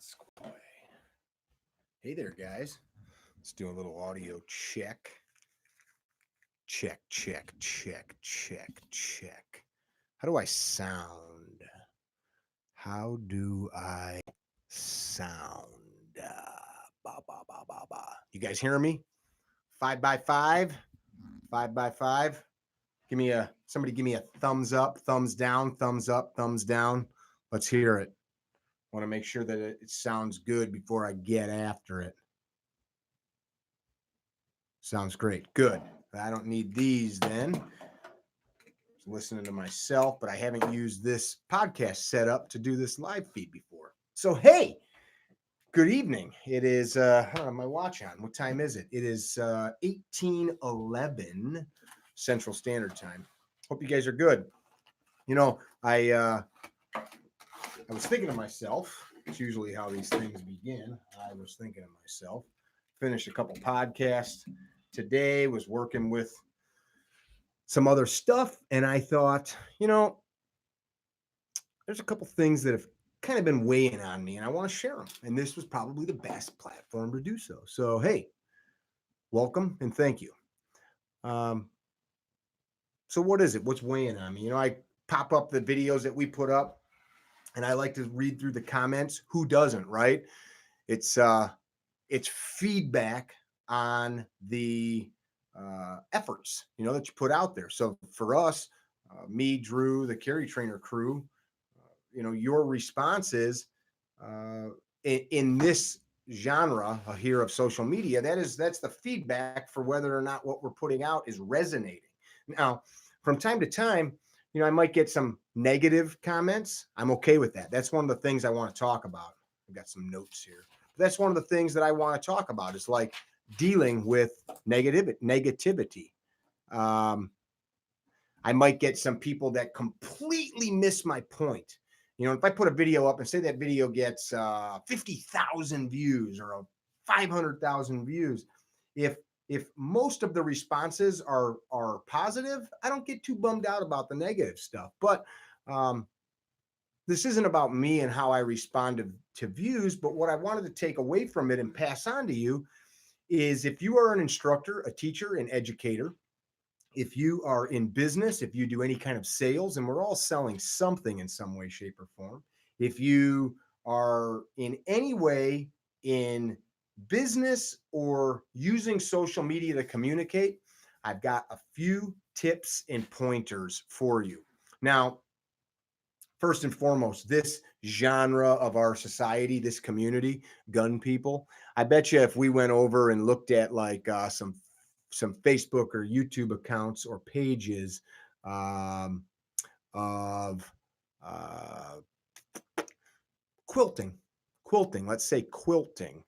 Squay. Hey there, guys. Let's do a little audio check. Check, check, check, check, check. How do I sound? How do I sound? Ba, ba, ba, ba, ba. You guys hear me? 5x5? 5x5? Somebody give me a thumbs up, thumbs down, thumbs up, thumbs down. Let's hear it. Want to make sure that it sounds good before I get after it. Sounds great. Good. I don't need these then. Listening to myself, but I haven't used this podcast setup to do this live feed before. So, hey, good evening. It is, I don't have my watch on. What time is it? It is 18:11 Central Standard Time. Hope you guys are good. You know, I was thinking to myself, it's usually how these things begin. I was thinking to myself, finished a couple podcasts today, was working with some other stuff, and I thought, there's a couple things that have kind of been weighing on me, and I want to share them. And this was probably the best platform to do so. So, hey, welcome and thank you. So what is it? What's weighing on me? I pop up the videos that we put up, and I like to read through the comments. Who doesn't, right? It's feedback on the efforts, that you put out there. So for us, me, Drew, the CarryTrainer crew, your responses in this genre here of social media, that's the feedback for whether or not what we're putting out is resonating. Now, from time to time, I might get some negative comments. I'm okay with that. That's one of the things I want to talk about. I've got some notes here. That's one of the things that I want to talk about is like dealing with negativity. I might get some people that completely miss my point. If I put a video up and say that video gets 50,000 views or 500,000 views, if most of the responses are positive, I don't get too bummed out about the negative stuff. But this isn't about me and how I respond to views, but what I wanted to take away from it and pass on to you is if you are an instructor, a teacher, an educator, if you are in business, if you do any kind of sales, and we're all selling something in some way, shape, or form, if you are in any way in business or using social media to communicate, I've got a few tips and pointers for you. Now, first and foremost, this genre of our society, this community, gun people, I bet you if we went over and looked at like some Facebook or YouTube accounts or pages of quilting, let's say quilting,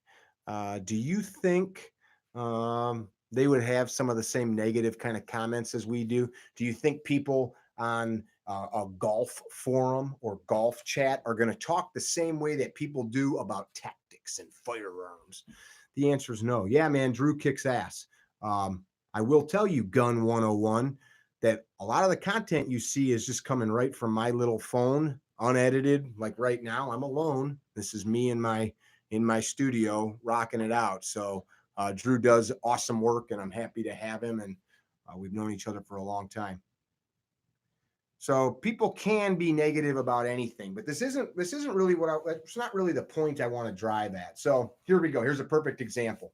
do you think they would have some of the same negative kind of comments as we do? Do you think people on a golf forum or golf chat are going to talk the same way that people do about tactics and firearms? The answer is no. Yeah, man, Drew kicks ass. I will tell you, Gun 101, that a lot of the content you see is just coming right from my little phone, unedited. Like right now, I'm alone. This is me in my studio rocking it out. So Drew does awesome work, and I'm happy to have him. And we've known each other for a long time. So people can be negative about anything, but this isn't really it's not really the point I want to drive at. So here we go. Here's a perfect example.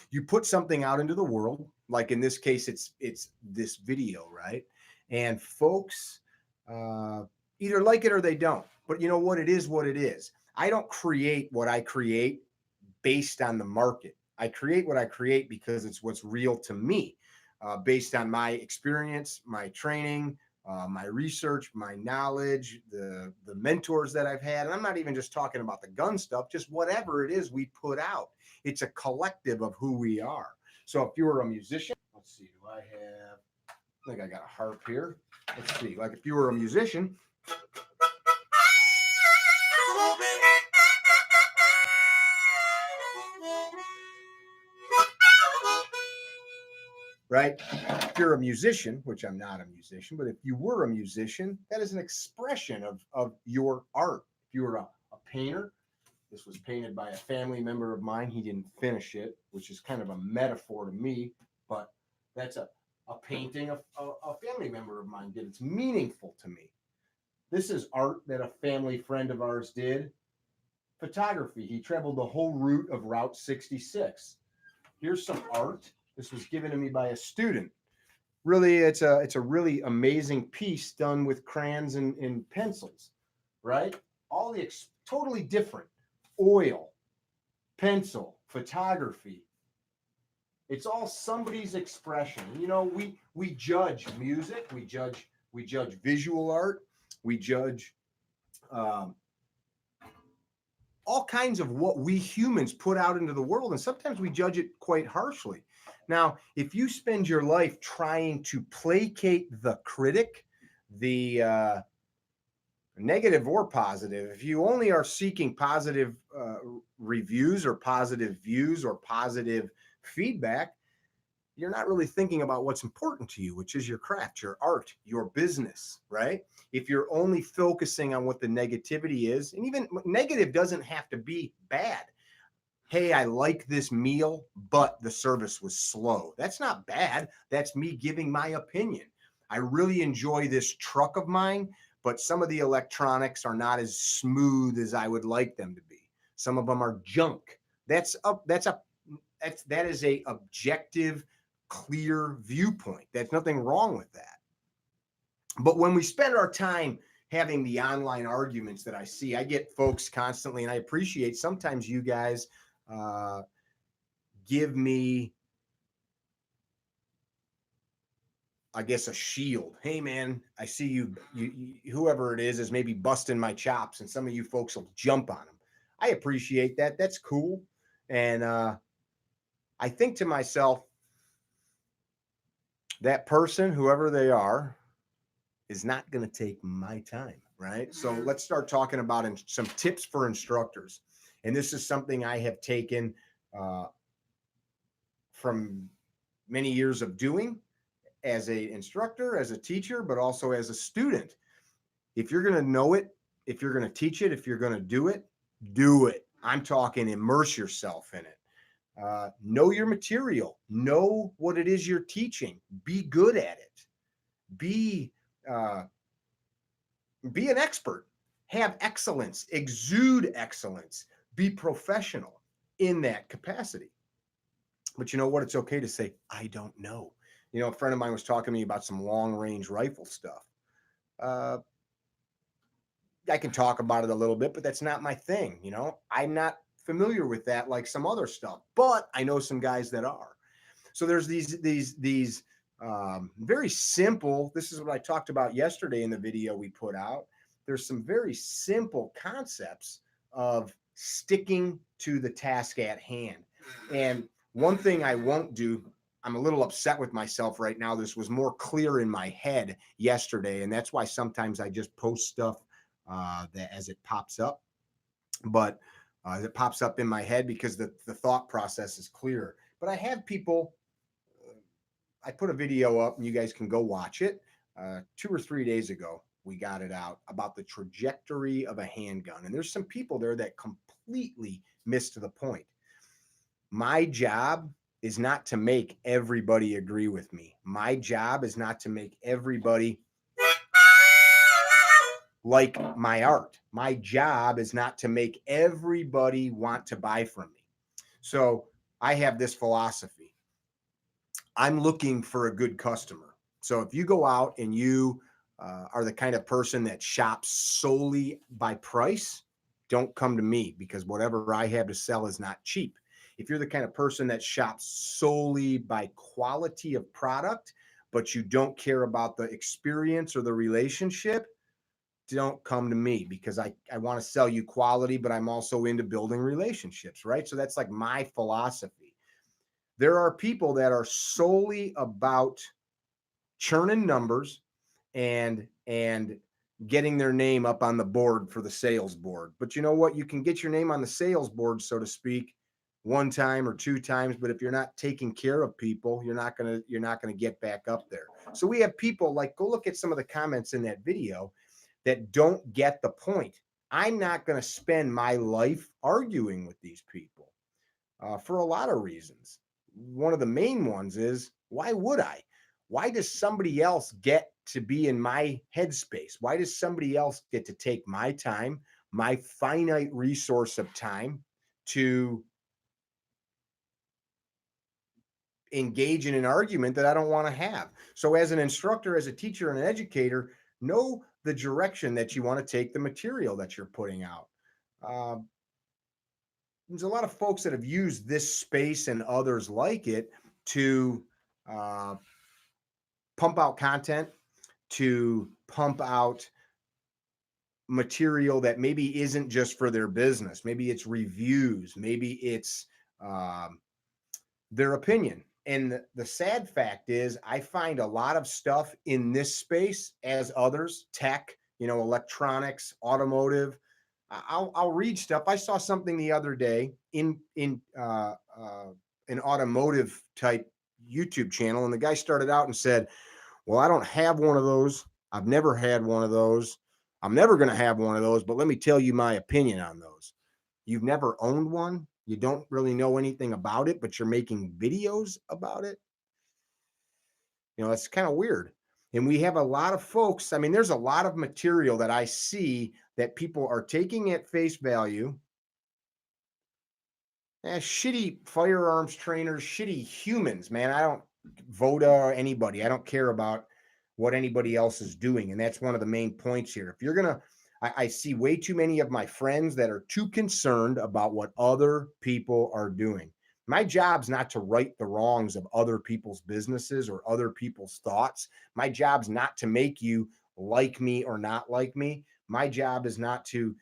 You put something out into the world, like in this case, it's this video, right? And folks either like it or they don't. But you know what? It is what it is. I don't create what I create based on the market. I create what I create because it's what's real to me. Based on my experience, my training, my research, my knowledge, the mentors that I've had. And I'm not even just talking about the gun stuff, just whatever it is we put out. It's a collective of who we are. So if you were a musician, let's see, I think I got a harp here. Let's see, like if you were a musician, right? If you're a musician, which I'm not a musician, but if you were a musician, that is an expression of your art. If you were a painter. This was painted by a family member of mine. He didn't finish it, which is kind of a metaphor to me, but that's a painting a family member of mine did. It's meaningful to me. This is art that a family friend of ours did. Photography. He traveled the whole route of Route 66. Here's some art. This was given to me by a student. Really, it's a really amazing piece done with crayons and pencils, right? All the totally different. Oil, pencil, photography. It's all somebody's expression. You know, we judge music, we judge visual art, we judge all kinds of what we humans put out into the world, and sometimes we judge it quite harshly. Now, if you spend your life trying to placate the critic, the negative or positive, if you only are seeking positive reviews or positive views or positive feedback, you're not really thinking about what's important to you, which is your craft, your art, your business, right? If you're only focusing on what the negativity is, and even negative doesn't have to be bad. Hey, I like this meal, but the service was slow. That's not bad. That's me giving my opinion. I really enjoy this truck of mine, but some of the electronics are not as smooth as I would like them to be. Some of them are junk. That is a objective, clear viewpoint. There's nothing wrong with that. But when we spend our time having the online arguments that I see, I get folks constantly, and I appreciate sometimes you guys give me, I guess, a shield. Hey man, I see you whoever it is maybe busting my chops, and some of you folks will jump on them. I appreciate that. That's cool. And I think to myself, that person, whoever they are, is not going to take my time, right? So let's start talking about some tips for instructors. And this is something I have taken from many years of doing as an instructor, as a teacher, but also as a student. If you're going to know it, if you're going to teach it, if you're going to do it, do it. I'm talking immerse yourself in it. Know your material. Know what it is you're teaching. Be good at it. Be an expert. Have excellence. Exude excellence. Be professional in that capacity. But you know what? It's okay to say, I don't know. You know, a friend of mine was talking to me about some long-range rifle stuff. I can talk about it a little bit, but that's not my thing. You know, I'm not familiar with that like some other stuff, but I know some guys that are. So there's these very simple, this is what I talked about yesterday in the video we put out. There's some very simple concepts of sticking to the task at hand. And one thing I won't do, I'm a little upset with myself right now. This was more clear in my head yesterday, and that's why sometimes I just post stuff that as it pops up. But it pops up in my head because the thought process is clear. But I have people, I put a video up and you guys can go watch it. 2 or 3 days ago, we got it out about the trajectory of a handgun. And there's some people there that completely missed the point. My job is not to make everybody agree with me. My job is not to make everybody like my art. My job is not to make everybody want to buy from me. So I have this philosophy. I'm looking for a good customer. So if you go out and you are the kind of person that shops solely by price, don't come to me, because whatever I have to sell is not cheap. If you're the kind of person that shops solely by quality of product, but you don't care about the experience or the relationship, don't come to me, because I want to sell you quality, but I'm also into building relationships, right? So that's like my philosophy. There are people that are solely about churning numbers and getting their name up on the board for the sales board. But you know what? You can get your name on the sales board, so to speak, 1 time or 2 times, but if you're not taking care of people, you're not going to get back up there. So we have people like, go look at some of the comments in that video that don't get the point. I'm not going to spend my life arguing with these people for a lot of reasons. One of the main ones is, why would I? Why does somebody else get to be in my headspace? Why does somebody else get to take my time, my finite resource of time, to engage in an argument that I don't want to have? So, as an instructor, as a teacher, and an educator, know the direction that you want to take the material that you're putting out. Uh, there's a lot of folks that have used this space and others like it to uh, pump out content, to pump out material that maybe isn't just for their business. Maybe it's reviews, maybe it's um, their opinion. And the sad fact is, I find a lot of stuff in this space as others, tech, electronics, automotive. I'll read stuff. I saw something the other day in an automotive type YouTube channel, and the guy started out and said, "Well, I don't have one of those. I've never had one of those. I'm never going to have one of those, but let me tell you my opinion on those." You've never owned one. You don't really know anything about it, but you're making videos about it. That's kind of weird. And we have a lot of folks. I mean, there's a lot of material that I see that people are taking at face value. Shitty firearms trainers, shitty humans, man. I don't vote or anybody. I don't care about what anybody else is doing. And that's one of the main points here. If you're going to, I see way too many of my friends that are too concerned about what other people are doing. My job's not to right the wrongs of other people's businesses or other people's thoughts. My job's not to make you like me or not like me. My job is not to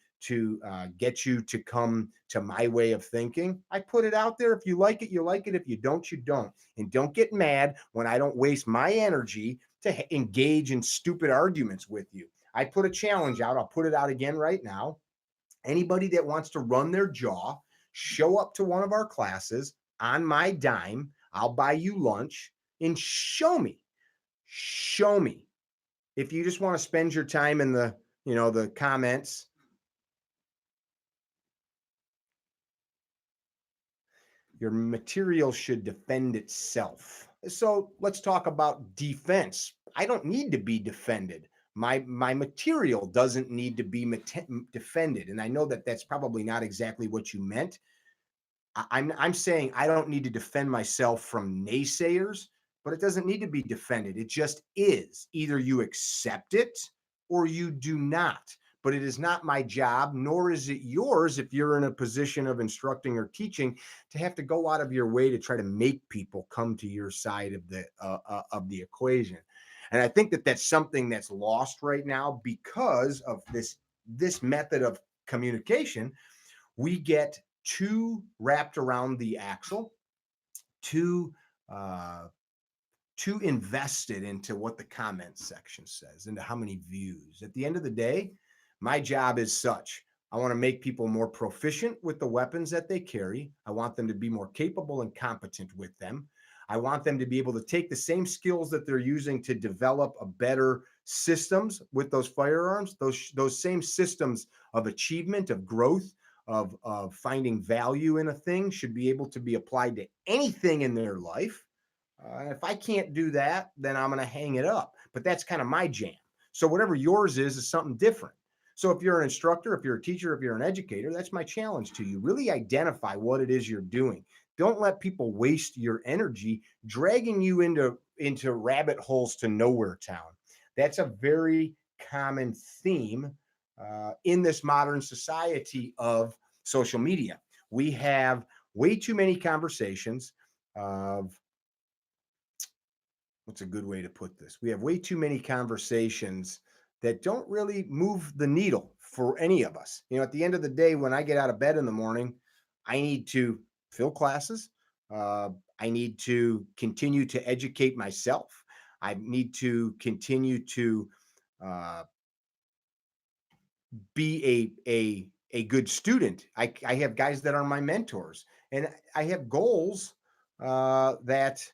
get you to come to my way of thinking. I put it out there. If you like it, you like it. If you don't, you don't. And don't get mad when I don't waste my energy to engage in stupid arguments with you. I put a challenge out. I'll put it out again right now. Anybody that wants to run their jaw, show up to one of our classes on my dime. I'll buy you lunch and show me. Show me. If you just want to spend your time in the comments, your material should defend itself. So let's talk about defense. I don't need to be defended. My material doesn't need to be defended. And I know that that's probably not exactly what you meant. I'm saying I don't need to defend myself from naysayers, but it doesn't need to be defended. It just is. Either you accept it or you do not. But it is not my job, nor is it yours if you're in a position of instructing or teaching, to have to go out of your way to try to make people come to your side of the equation. And I think that that's something that's lost right now because of this method of communication. We get too wrapped around the axle, too uh, too invested into what the comment section says, into how many views. At the end of the day, my job is such. I want to make people more proficient with the weapons that they carry. I want them to be more capable and competent with them. I want them to be able to take the same skills that they're using to develop a better systems with those firearms, those same systems of achievement, of growth, of finding value in a thing should be able to be applied to anything in their life. If I can't do that, then I'm going to hang it up. But that's kind of my jam. So whatever yours is something different. So if you're an instructor, if you're a teacher, if you're an educator, that's my challenge to you. Really identify what it is you're doing. Don't let people waste your energy dragging you into rabbit holes to nowhere town. That's a very common theme in this modern society of social media. We have way too many conversations of, what's a good way to put this? We have way too many conversations that don't really move the needle for any of us. At the end of the day, when I get out of bed in the morning, I need to fill classes. I need to continue to educate myself. I need to continue to uh, be a good student. I have guys that are my mentors, and I have goals that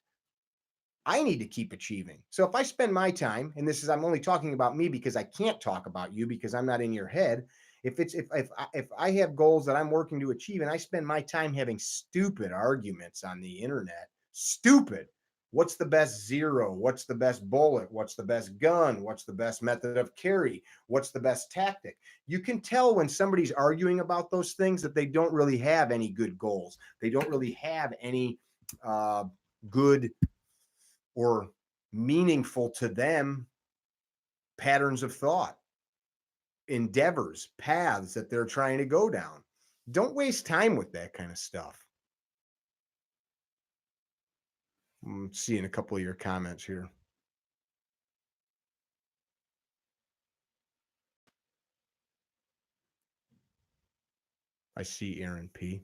I need to keep achieving. So if I spend my time, and I'm only talking about me because I can't talk about you because I'm not in your head. If I have goals that I'm working to achieve and I spend my time having stupid arguments on the internet, stupid. What's the best zero? What's the best bullet? What's the best gun? What's the best method of carry? What's the best tactic? You can tell when somebody's arguing about those things that they don't really have any good goals. They don't really have any uh, good or meaningful to them patterns of thought, endeavors, paths that they're trying to go down. Don't waste time with that kind of stuff. I'm seeing a couple of your comments here. I see Aaron P.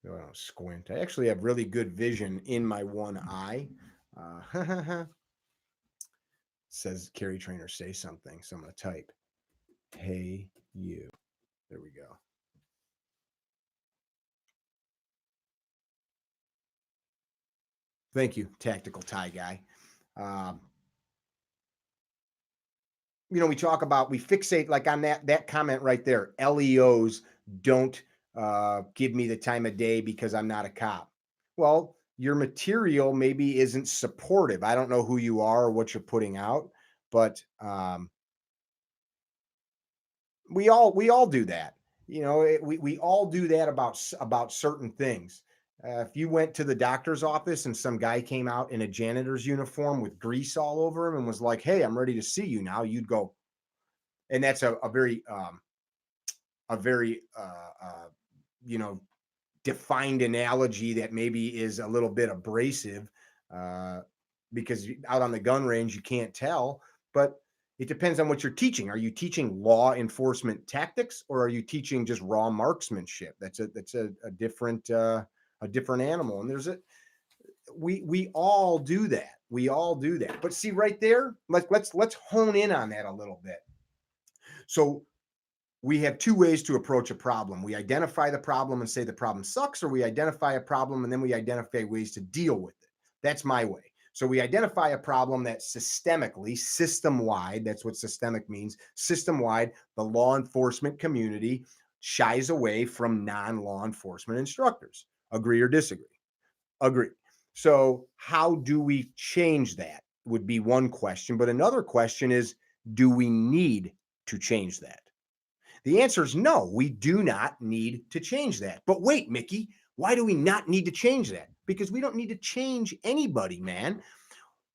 Oh, I don't squint. I actually have really good vision in my one eye. Says CarryTrainer, say something. So I'm going to type, hey, you. There we go. Thank you, tactical tie guy. Um, we talk about, we fixate like on that comment right there. LEOs don't give me the time of day because I'm not a cop. Well, your material maybe isn't supportive. I don't know who you are or what you're putting out, but we all do that. We all do that about certain things. If you went to the doctor's office and some guy came out in a janitor's uniform with grease all over him and was like, "Hey, I'm ready to see you now," you'd go, and that's a very you know defined analogy that maybe is a little bit abrasive, uh, because out on the gun range you can't tell, but it depends on what you're teaching. Are you teaching law enforcement tactics or are you teaching just raw marksmanship? That's a different animal, and we all do that. We all do that. But see right there, let's hone in on that a little bit. So we have two ways to approach a problem. We identify the problem and say the problem sucks, or we identify a problem and then we identify ways to deal with it. That's my way. So we identify a problem that systemically, system wide, that's what systemic means, system wide, the law enforcement community shies away from non law enforcement instructors. Agree or disagree? Agree. So, how do we change that? Would be one question. But another question is, do we need to change that? The answer is no, we do not need to change that. But wait, Mickey, why do we not need to change that? Because we don't need to change anybody, man.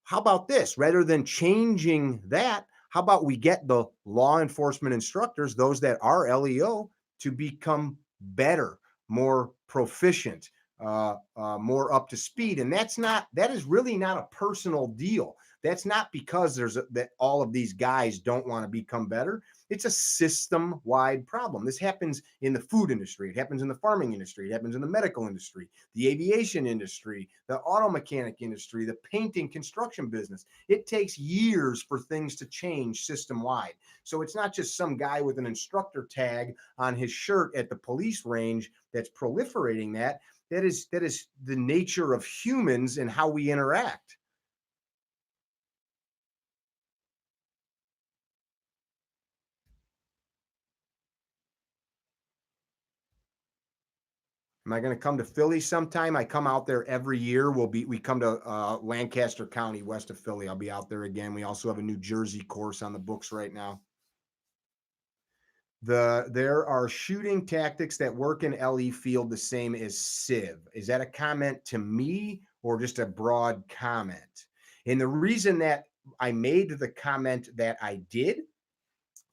How about this? Rather than changing that, how about we get the law enforcement instructors, those that are LEO, to become better, more proficient, more up to speed? And that is really not a personal deal. That's not because that all of these guys don't want to become better. It's a system wide problem. This happens in the food industry. It happens in the farming industry. It happens in the medical industry, the aviation industry, the auto mechanic industry, the painting construction business. It takes years for things to change system wide. So it's not just some guy with an instructor tag on his shirt at the police range that's proliferating that. That is the nature of humans and how we interact. Am I going to come to Philly sometime? I come out there every year. We come to Lancaster County, west of Philly. I'll be out there again. We also have a New Jersey course on the books right now. There are shooting tactics that work in LE field the same as Civ. Is that a comment to me or just a broad comment? And the reason that I made the comment that I did,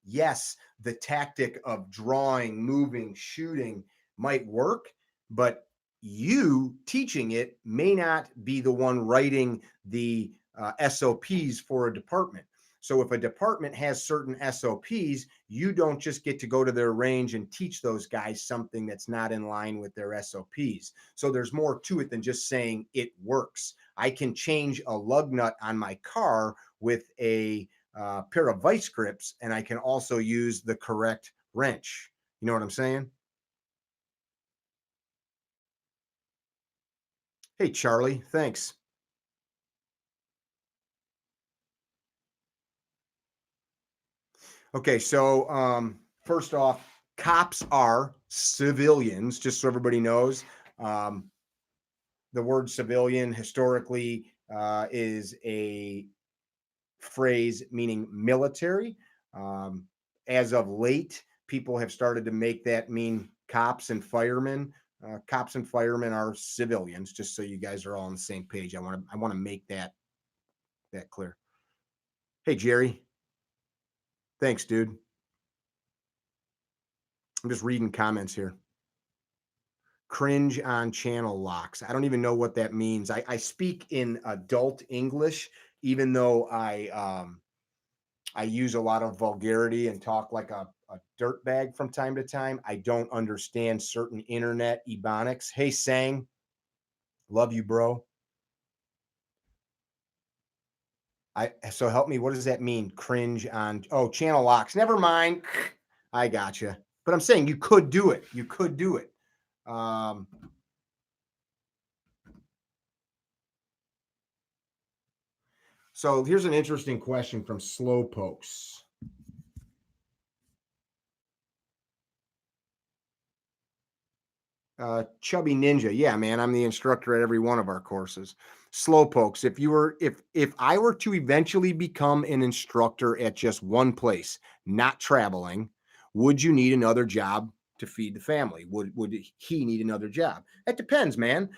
yes, the tactic of drawing, moving, shooting might work, but you teaching it may not be the one writing the SOPs for a department. So if a department has certain SOPs, you don't just get to go to their range and teach those guys something that's not in line with their SOPs. So there's more to it than just saying it works. I can change a lug nut on my car with a pair of vice grips, and I can also use the correct wrench. You know what I'm saying? Hey, Charlie, thanks. Okay, so first off, cops are civilians, just so everybody knows. Um, the word civilian historically is a phrase meaning military. Um, as of late, people have started to make that mean cops and firemen. Cops and firemen are civilians, just so you guys are all on the same page. I want to make that clear. Hey Jerry, thanks, dude. I'm just reading comments here. Cringe on channel locks. I don't even know what that means. I speak in adult English, even though I use a lot of vulgarity and talk like a dirt bag from time to time. I don't understand certain internet ebonics. Hey, Sang, love you, bro. So help me. What does that mean? Cringe on channel locks. Never mind. I gotcha. But I'm saying you could do it. You could do it. Um, so here's an interesting question from Slowpokes. Chubby Ninja. Yeah, man, I'm the instructor at every one of our courses. Slowpokes. If I were to eventually become an instructor at just one place, not traveling, would you need another job to feed the family? Would he need another job? That depends, man.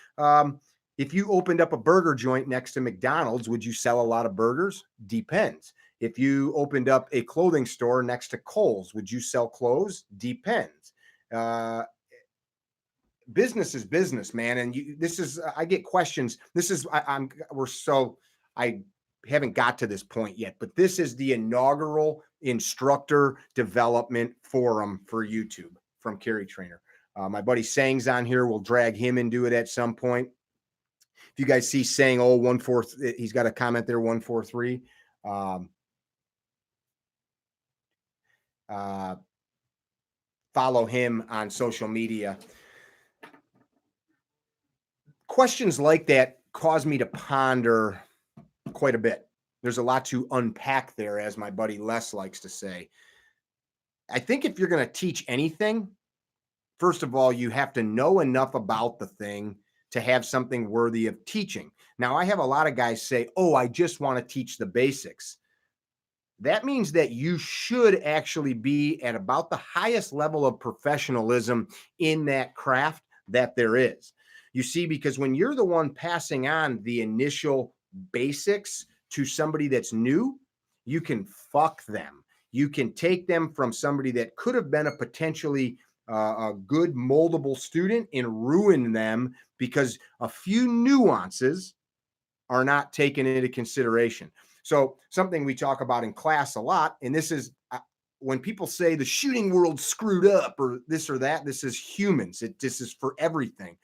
If you opened up a burger joint next to McDonald's, would you sell a lot of burgers? Depends. If you opened up a clothing store next to Kohl's, would you sell clothes? Depends. Business is business, man. And this is, I get questions. This is, I haven't got to this point yet, but this is the inaugural instructor development forum for YouTube from CarryTrainer. My buddy Sang's on here. We'll drag him into it at some point. If you guys see Sang, he's got a comment there, 143. Follow him on social media. Questions like that cause me to ponder quite a bit. There's a lot to unpack there, as my buddy Les likes to say. I think if you're going to teach anything, first of all, you have to know enough about the thing to have something worthy of teaching. Now, I have a lot of guys say, oh, I just want to teach the basics. That means that you should actually be at about the highest level of professionalism in that craft that there is. You see, because when you're the one passing on the initial basics to somebody that's new, you can fuck them. You can take them from somebody that could have been a potentially a good moldable student and ruin them because a few nuances are not taken into consideration. So something we talk about in class a lot, and this is when people say the shooting world screwed up or this or that, this is humans. This is for everything.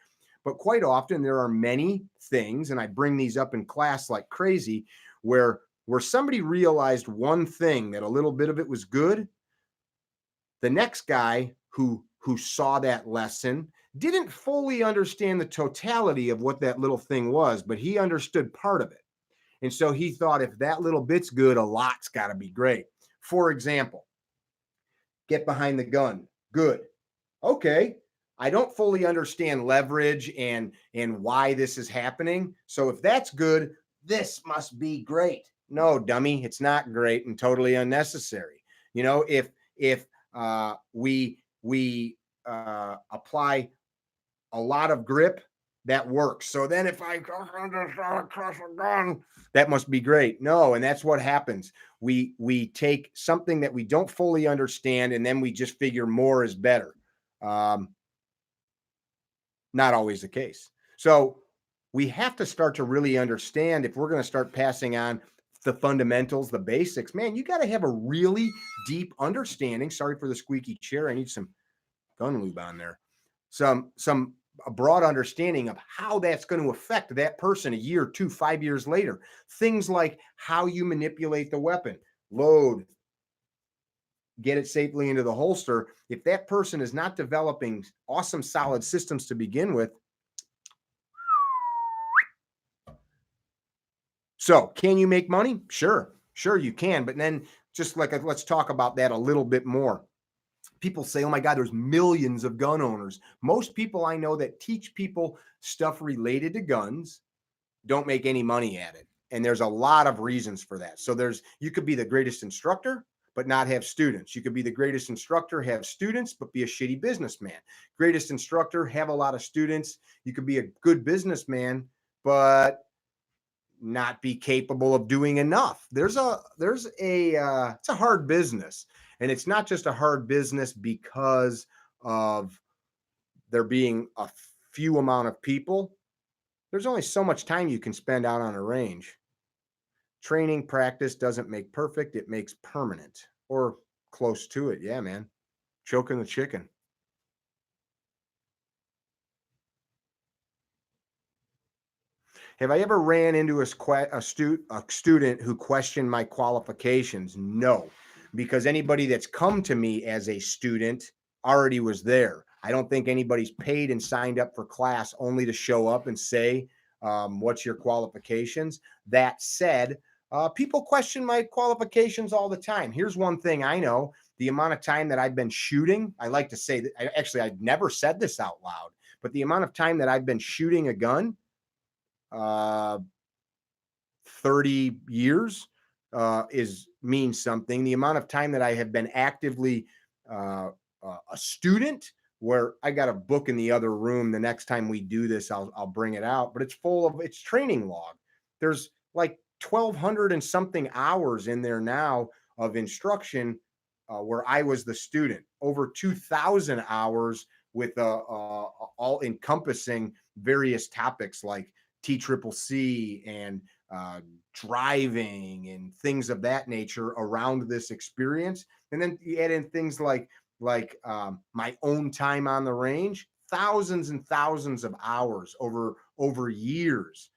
But quite often there are many things, and I bring these up in class like crazy, where somebody realized one thing, that a little bit of it was good. The next guy who saw that lesson didn't fully understand the totality of what that little thing was, but he understood part of it. And so he thought, if that little bit's good, a lot's got to be great. For example, get behind the gun. Good. Okay. I don't fully understand leverage and why this is happening. So if that's good, this must be great. No, dummy, it's not great and totally unnecessary. You know, if we apply a lot of grip, that works. So then if I cross a gun, that must be great. No, and that's what happens. We take something that we don't fully understand, and then we just figure more is better. Not always the case. So we have to start to really understand, if we're going to start passing on the fundamentals, the basics, man, you got to have a really deep understanding. Sorry for the squeaky chair. I need some gun lube on there. A broad understanding of how that's going to affect that person a year, 2, 5 years later. Things like how you manipulate the weapon, load, get it safely into the holster. If that person is not developing awesome, solid systems to begin with. So can you make money? Sure you can. But then just like let's talk about that a little bit more. People say, oh my God, there's millions of gun owners. Most people I know that teach people stuff related to guns don't make any money at it. And there's a lot of reasons for that. So you could be the greatest instructor, but not have students. You could be the greatest instructor, have students, but be a shitty businessman. Greatest instructor, have a lot of students. You could be a good businessman, but not be capable of doing enough. It's a hard business. And it's not just a hard business because of there being a few amount of people. There's only so much time you can spend out on a range. Training practice doesn't make perfect, it makes permanent or close to it. Yeah, man. Choking the chicken. Have I ever ran into a student who questioned my qualifications? No, because anybody that's come to me as a student already was there. I don't think anybody's paid and signed up for class only to show up and say, what's your qualifications? That said, people question my qualifications all the time. Here's one thing I know: the amount of time that I've been shooting. I like to say that I've never said this out loud, but the amount of time that I've been shooting a gun, uh, 30 years, means something. The amount of time that I have been actively a student, where I got a book in the other room. The next time we do this, I'll bring it out, but it's training log. There's like 1,200 and something hours in there now of instruction, where I was the student. Over 2,000 hours with all encompassing various topics like TCCC and driving and things of that nature around this experience. And then you add in things like my own time on the range, thousands and thousands of hours over years.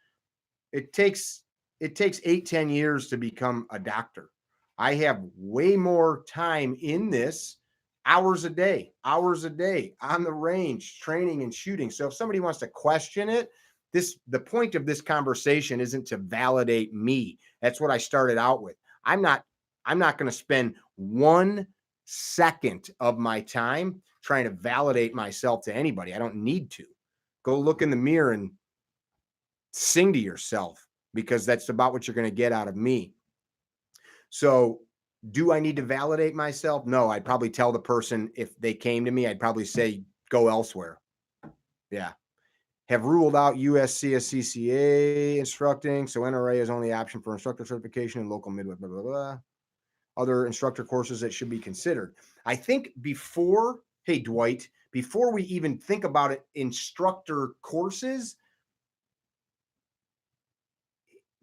It takes 8-10 years to become a doctor. I have way more time in this, hours a day on the range, training and shooting. So if somebody wants to question it, the point of this conversation isn't to validate me. That's what I started out with. I'm not going to spend 1 second of my time trying to validate myself to anybody. I don't need to. Go look in the mirror and sing to yourself, because that's about what you're going to get out of me. So, do I need to validate myself? No, I'd probably tell the person, if they came to me, I'd probably say, go elsewhere. Yeah. Have ruled out USCSCCA instructing, so NRA is only option for instructor certification and local Midwest, blah, blah, blah. Other instructor courses that should be considered. I think hey, Dwight, before we even think about it, instructor courses,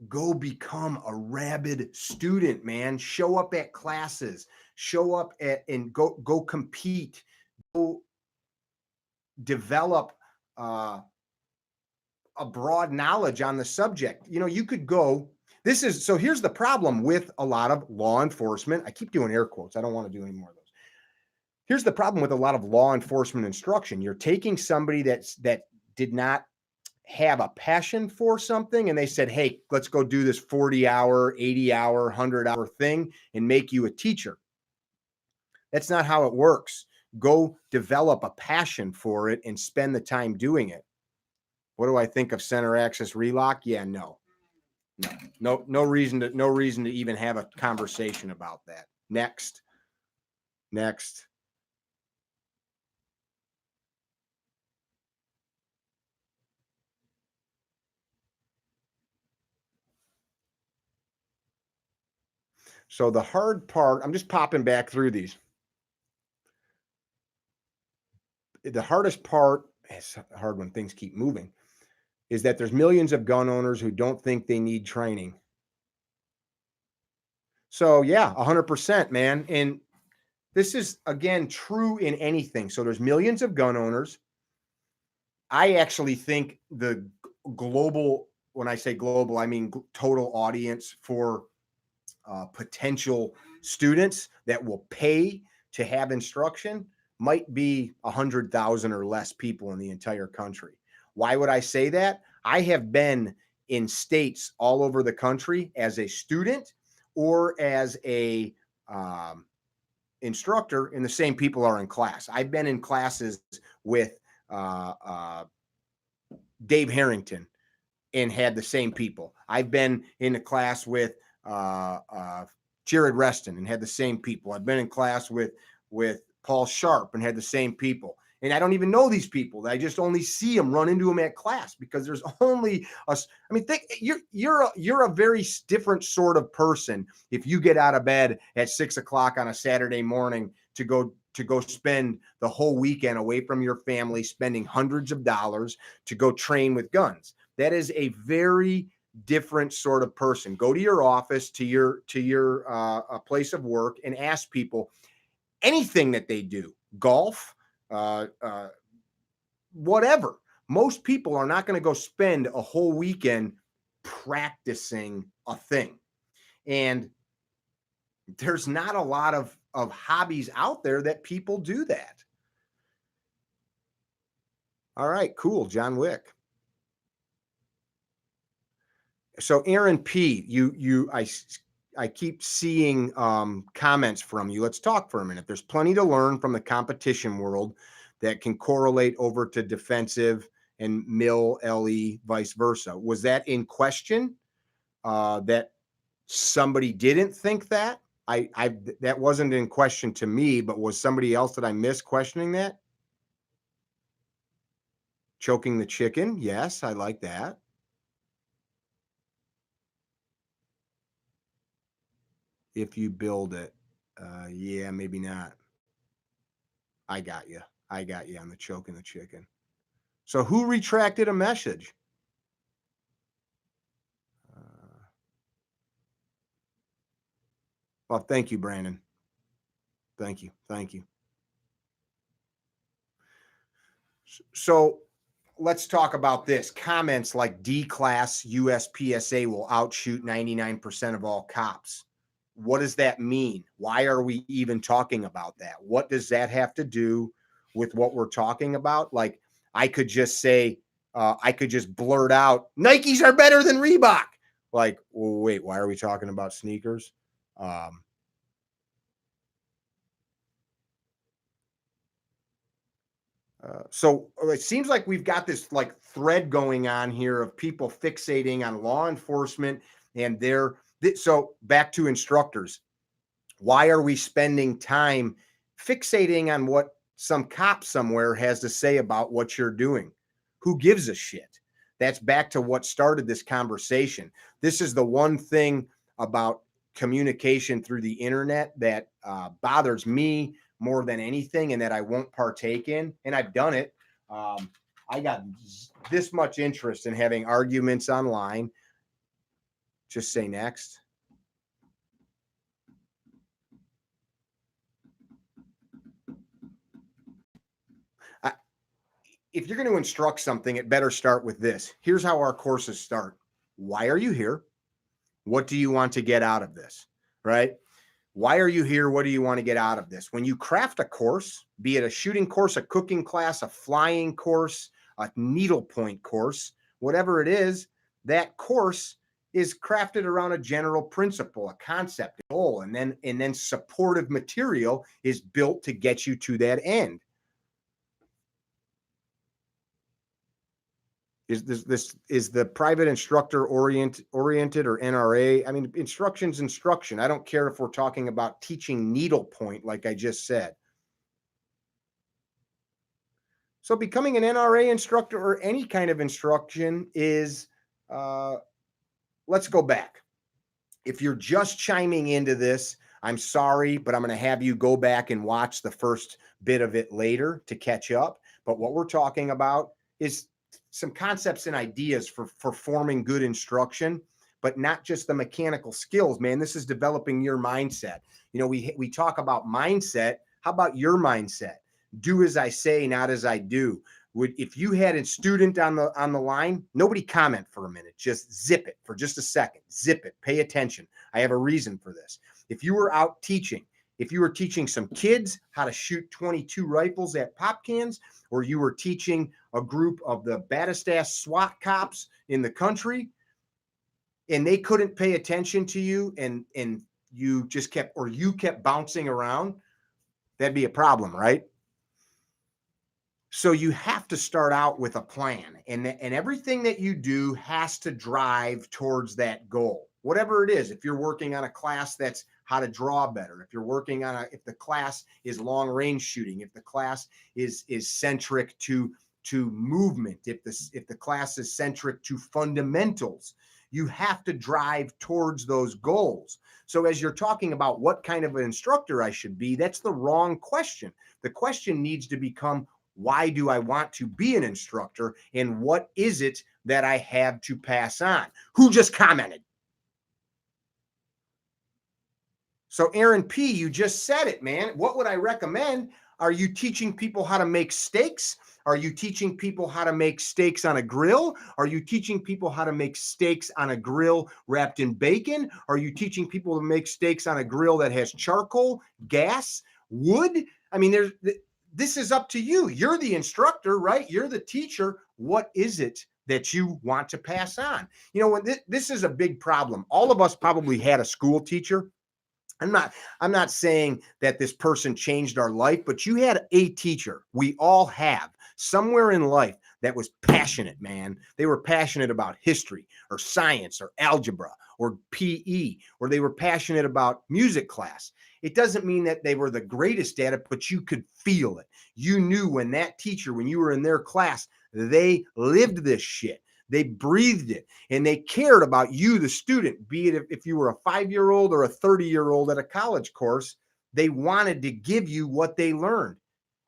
go become a rabid student, man. Show up at classes, show up and go compete, go develop a broad knowledge on the subject. You could go. So here's the problem with a lot of law enforcement. I keep doing air quotes. I don't want to do any more of those. Here's the problem with a lot of law enforcement instruction. You're taking somebody that did not have a passion for something, and they said, hey, let's go do this 40-hour, 80-hour, 100-hour thing and make you a teacher. That's not how it works. Go develop a passion for it and spend the time doing it. What do I think of center access relock? Yeah, no reason to even have a conversation about that. Next. So the hard part, I'm just popping back through these. The hardest part, it's hard when things keep moving, is that there's millions of gun owners who don't think they need training. So yeah, 100%, man. And this is, again, true in anything. So there's millions of gun owners. I actually think the global, when I say global, I mean total audience for potential students that will pay to have instruction might be 100,000 or less people in the entire country. Why would I say that? I have been in states all over the country as a student or as a um, instructor, and the same people are in class. I've been in classes with uh, uh, Dave Harrington and had the same people. I've been in a class with Jared Reston and had the same people. I've been in class with Paul Sharp and had the same people. And I don't even know these people. I just only see them, run into them at class, because there's only us. I mean, think you're a very different sort of person if you get out of bed at 6 o'clock on a Saturday morning to go spend the whole weekend away from your family, spending hundreds of dollars to go train with guns. That is a very different sort of person. Go to your office, to your place of work, and ask people anything that they do. Golf, whatever. Most people are not going to go spend a whole weekend practicing a thing. And there's not a lot of hobbies out there that people do that. All right, cool. John Wick. So Aaron P, I keep seeing comments from you. Let's talk for a minute. There's plenty to learn from the competition world that can correlate over to defensive and mill LE, vice versa. Was that in question? That somebody didn't think that? I that wasn't in question to me, but was somebody else that I missed questioning that? Choking the chicken. Yes, I like that. If you build it. Yeah, maybe not. I got you. I got you on the choking the chicken. So who retracted a message? Well, thank you, Brandon. Thank you. Thank you. So let's talk about this. Comments like D-class USPSA will outshoot 99% of all cops. What does that mean? Why are we even talking about that? What does that have to do with what we're talking about? Like, I could just say, I could just blurt out, Nikes are better than Reebok. Like, well, wait, why are we talking about sneakers? So it seems like we've got this like thread going on here of people fixating on law enforcement and so back to instructors. Why are we spending time fixating on what some cop somewhere has to say about what you're doing? Who gives a shit? That's back to what started this conversation. This is the one thing about communication through the internet that bothers me more than anything, and that I won't partake in. And I've done it. I got this much interest in having arguments online. Just say next. If you're going to instruct something, it better start with this. Here's how our courses start. Why are you here? What do you want to get out of this? Right? Why are you here? What do you want to get out of this? When you craft a course, be it a shooting course, a cooking class, a flying course, a needlepoint course, whatever it is, that course is crafted around a general principle, a concept, a goal, and then supportive material is built to get you to that end. Is the private instructor oriented or NRA? I mean, instruction's instruction. I don't care if we're talking about teaching needlepoint, like I just said. So becoming an NRA instructor or any kind of instruction is, let's go back. If you're just chiming into this, I'm sorry, but I'm going to have you go back and watch the first bit of it later to catch up. But what we're talking about is some concepts and ideas for forming good instruction, but not just the mechanical skills, man. This is developing your mindset. You know, we talk about mindset. How about your mindset? Do as I say, not as I do. If you had a student on the line, nobody comment for a minute. Just zip it for just a second. Zip it. Pay attention. I have a reason for this. If you were out teaching, if you were teaching some kids how to shoot 22 rifles at pop cans, or you were teaching a group of the baddest ass SWAT cops in the country, and they couldn't pay attention to you and you just kept, or you kept bouncing around, that'd be a problem, right? So you have to start out with a plan, and everything that you do has to drive towards that goal. Whatever it is, if you're working on a class that's how to draw better, if you're working on if the class is long range shooting, if the class is centric to movement, if the class is centric to fundamentals, you have to drive towards those goals. So as you're talking about what kind of an instructor I should be, that's the wrong question. The question needs to become, why do I want to be an instructor, and what is it that I have to pass on? Who just commented? So Aaron P, you just said it, man. What would I recommend? Are you teaching people how to make steaks? Are you teaching people how to make steaks on a grill? Are you teaching people how to make steaks on a grill wrapped in bacon? Are you teaching people to make steaks on a grill that has charcoal, gas, wood? I mean, this is up to you. You're the instructor, right? You're the teacher. What is it that you want to pass on? You know, when this is a big problem. All of us probably had a school teacher. I'm not saying that this person changed our life, but you had a teacher. We all have somewhere in life that was passionate, man. They were passionate about history or science or algebra or PE, or they were passionate about music class. It doesn't mean that they were the greatest at it, but you could feel it. You knew when that teacher, when you were in their class, they lived this shit. They breathed it, and they cared about you, the student, be it if you were a 5-year-old or a 30-year-old at a college course. They wanted to give you what they learned.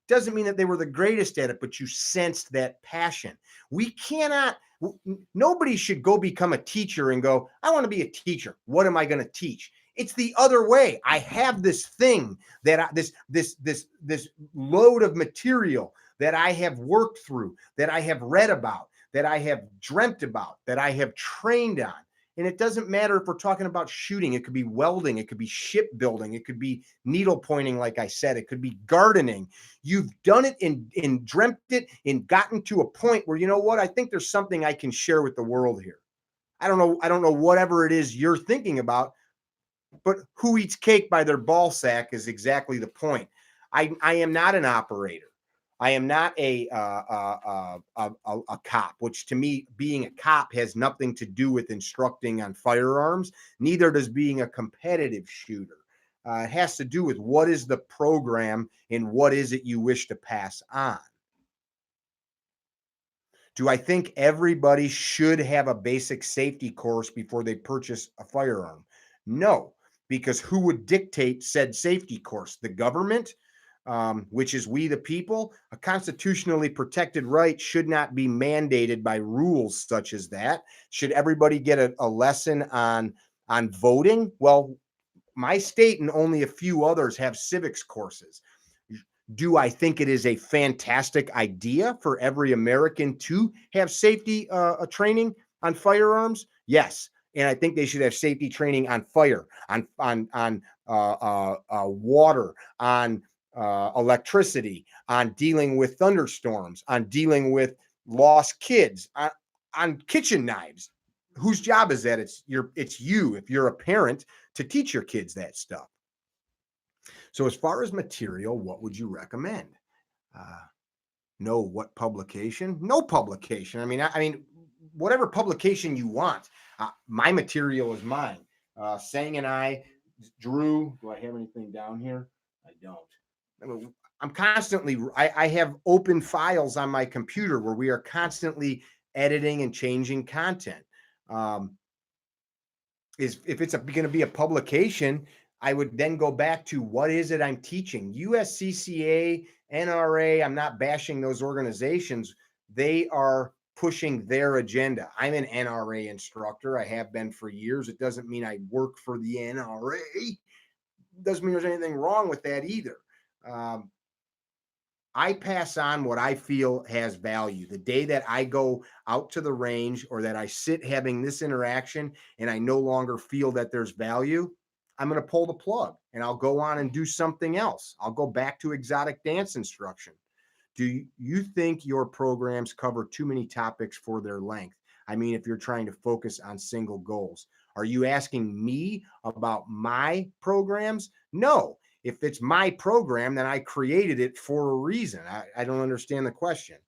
Doesn't mean that they were the greatest at it, but you sensed that passion. We cannot, nobody should go become a teacher and go, I want to be a teacher. What am I going to teach? It's the other way. I have this thing that this load of material that I have worked through, that I have read about, that I have dreamt about, that I have trained on. And it doesn't matter if we're talking about shooting. It could be welding. It could be shipbuilding. It could be needle pointing, like I said. It could be gardening. You've done it and dreamt it and gotten to a point where, you know what? I think there's something I can share with the world here. I don't know whatever it is you're thinking about, but who eats cake by their ball sack is exactly the point. I am not an operator. I am not a cop, which to me, being a cop has nothing to do with instructing on firearms. Neither does being a competitive shooter. It has to do with what is the program and what is it you wish to pass on. Do I think everybody should have a basic safety course before they purchase a firearm? No, because who would dictate said safety course? The government, which is we the people. A constitutionally protected right should not be mandated by rules such as that. Should everybody get a lesson on voting? Well, my state and only a few others have civics courses. Do I think it is a fantastic idea for every American to have safety training on firearms? Yes. And I think they should have safety training on fire, on water, on electricity, on dealing with thunderstorms, on dealing with lost kids, on kitchen knives. Whose job is that? It's you, if you're a parent, to teach your kids that stuff. So as far as material, what would you recommend? Uh, no, what publication? No publication. I mean, whatever publication you want. My material is mine. Sang and I, Drew. Do I have anything down here? I don't. I'm constantly. I have open files on my computer where we are constantly editing and changing content. Um, if it's going to be a publication, I would then go back to what is it I'm teaching. USCCA, NRA, I'm not bashing those organizations. They are pushing their agenda. I'm an NRA instructor. I have been for years. It doesn't mean I work for the NRA. Doesn't mean there's anything wrong with that either. I pass on what I feel has value. The day that I go out to the range or that I sit having this interaction and I no longer feel that there's value, I'm going to pull the plug and I'll go on and do something else. I'll go back to exotic dance instruction. Do you think your programs cover too many topics for their length? I mean, if you're trying to focus on single goals, Are you asking me about my programs? No. If it's my program, then I created it for a reason. I don't understand the question.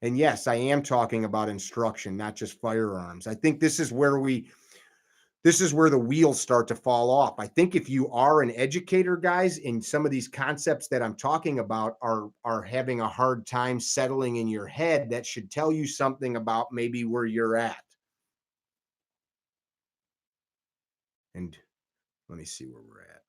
And yes, I am talking about instruction, not just firearms. I think this is where the wheels start to fall off. I think if you are an educator, guys, and some of these concepts that I'm talking about are having a hard time settling in your head, that should tell you something about maybe where you're at. And let me see where we're at.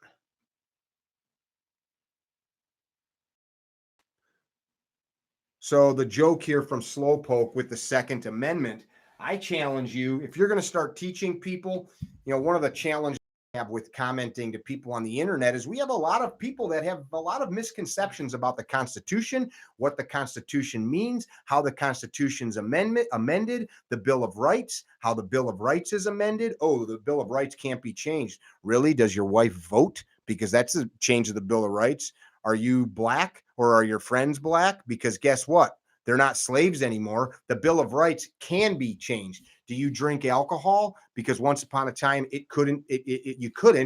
So the joke here from Slowpoke with the Second Amendment, I challenge you, if you're going to start teaching people, one of the challenges I have with commenting to people on the internet is we have a lot of people that have a lot of misconceptions about the Constitution, what the Constitution means, how the Constitution's amended, the Bill of Rights, how the Bill of Rights is amended. Oh, the Bill of Rights can't be changed. Really? Does your wife vote? Because that's a change of the Bill of Rights. Are you black or are your friends black? Because guess what? They're not slaves anymore. The Bill of Rights can be changed. Do you drink alcohol? Because once upon a time you couldn't,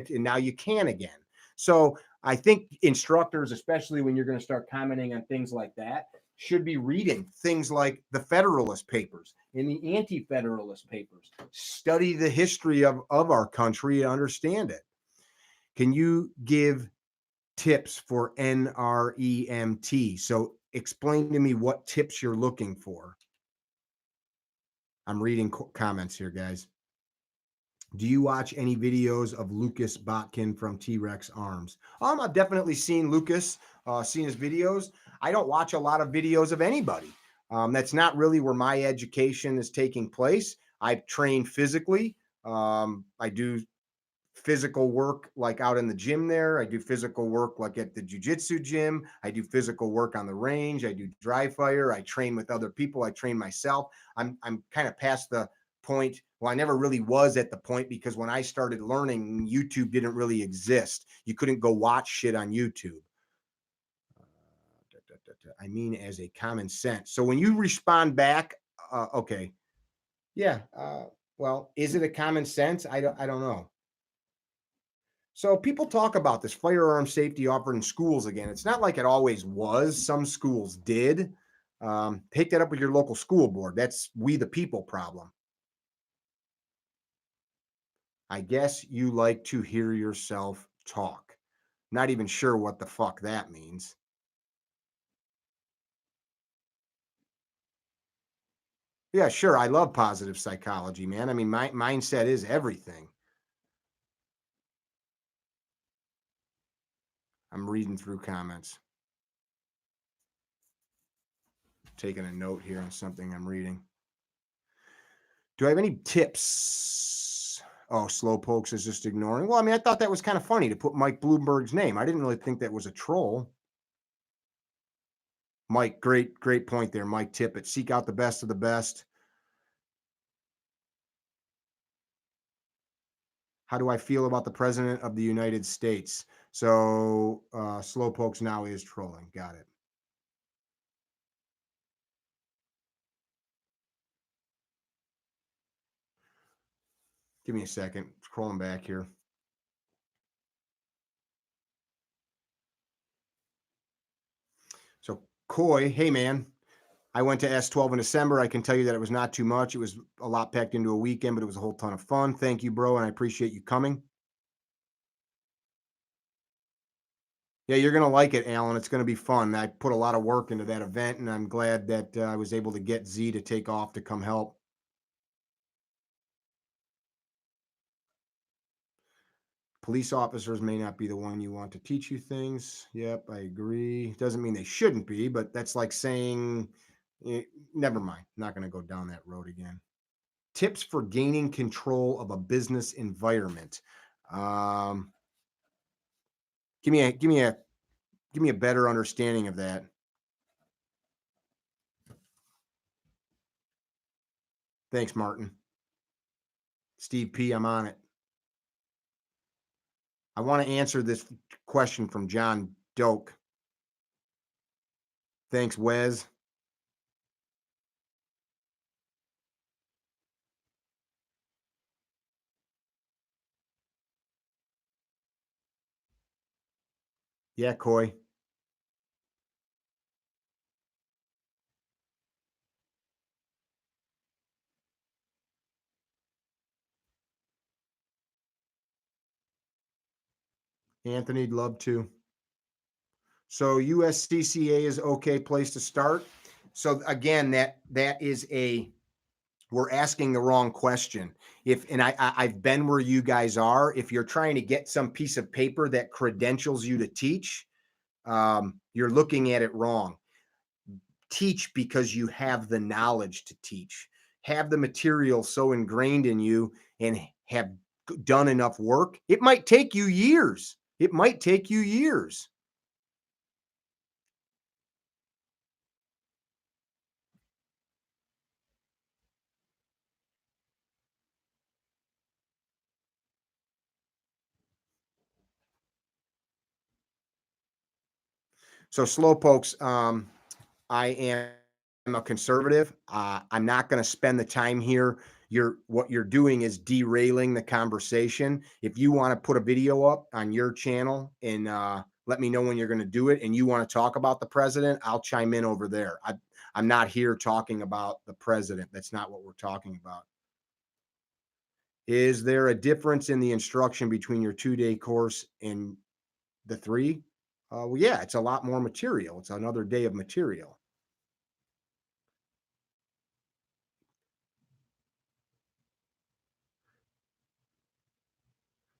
and now you can again. So I think instructors, especially when you're going to start commenting on things like that, should be reading things like the Federalist Papers and the Anti-Federalist Papers. Study the history of our country and understand it. Can you give tips for NREMT? So explain to me what tips you're looking for. I'm reading comments here, guys. Do you watch any videos of Lucas Botkin from T-Rex Arms? I've definitely seen Lucas, seen his videos. I don't watch a lot of videos of anybody. That's not really where my education is taking place. I train physically. I do physical work like out in the gym there. I do physical work like at the jiu-jitsu gym. I do physical work on the range. I do dry fire. I train with other people. I train myself. I'm kind of past the point. Well, I never really was at the point because when I started learning, YouTube didn't really exist. You couldn't go watch shit on YouTube. I mean, as a common sense. So when you respond back, okay, yeah, well, is it a common sense? I don't know. So people talk about this firearm safety offered in schools again. It's not like it always was. Some schools did. Take that up with your local school board. That's we the people problem. I guess you like to hear yourself talk. Not even sure what the fuck that means. Yeah, sure. I love positive psychology, man. I mean, my mindset is everything. I'm reading through comments, taking a note here on something I'm reading. Do I have any tips? Oh, Slowpokes is just ignoring. Well, I mean, I thought that was kind of funny to put Mike Bloomberg's name. I didn't really think that was a troll. Mike, great point there. Mike Tippett. Seek out the best of the best. How do I feel about the president of the United States? So Slowpokes now is trolling. Got it. Give me a second. Scrolling back here. So Coy, hey man, I went to S12 in December. I can tell you that it was not too much. It was a lot packed into a weekend, but it was a whole ton of fun. Thank you, bro, and I appreciate you coming. Yeah, you're going to like it, Alan. It's going to be fun. I put a lot of work into that event, and I'm glad that I was able to get Z to take off to come help. Police officers may not be the one you want to teach you things. Yep, I agree. Doesn't mean they shouldn't be, but that's like saying, never mind. Not going to go down that road again. Tips for gaining control of a business environment. Um, give me a better understanding of that. Thanks, Martin. Steve P, I'm on it. I want to answer this question from John Doak. Thanks, Wes. Yeah, Coy. Anthony'd love to. So USCCA is okay place to start. So again, that is a we're asking the wrong question. If and I've been where you guys are. If you're trying to get some piece of paper that credentials you to teach, you're looking at it wrong. Teach because you have the knowledge to teach. Have the material so ingrained in you and have done enough work. It might take you years. It might take you years. So slowpokes, I am a conservative. I'm not going to spend the time here. What you're doing is derailing the conversation. If you want to put a video up on your channel and let me know when you're going to do it, and you want to talk about the president, I'll chime in over there. I'm not here talking about the president. That's not what we're talking about. Is there a difference in the instruction between your 2-day course and the three? Well, yeah, it's a lot more material. It's another day of material.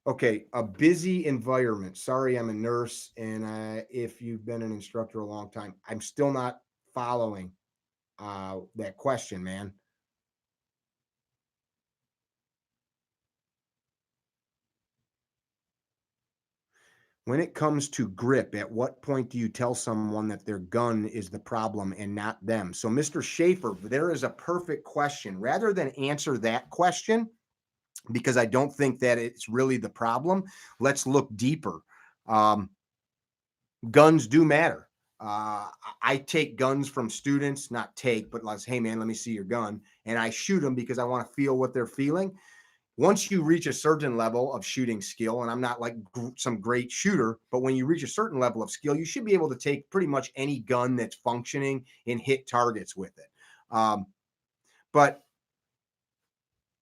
Okay, a busy environment. Sorry, I'm a nurse, and if you've been an instructor a long time, I'm still not following that question, man. When it comes to grip, at what point do you tell someone that their gun is the problem and not them? So, Mr. Schaefer, there is a perfect question. Rather than answer that question, because I don't think that it's really the problem, let's look deeper. Um, Guns do matter. I take guns from students, not take, but like, hey man, let me see your gun, and I shoot them because I want to feel what they're feeling. Once you reach a certain level of shooting skill, and I'm not like some great shooter, but when you reach a certain level of skill, you should be able to take pretty much any gun that's functioning and hit targets with it. But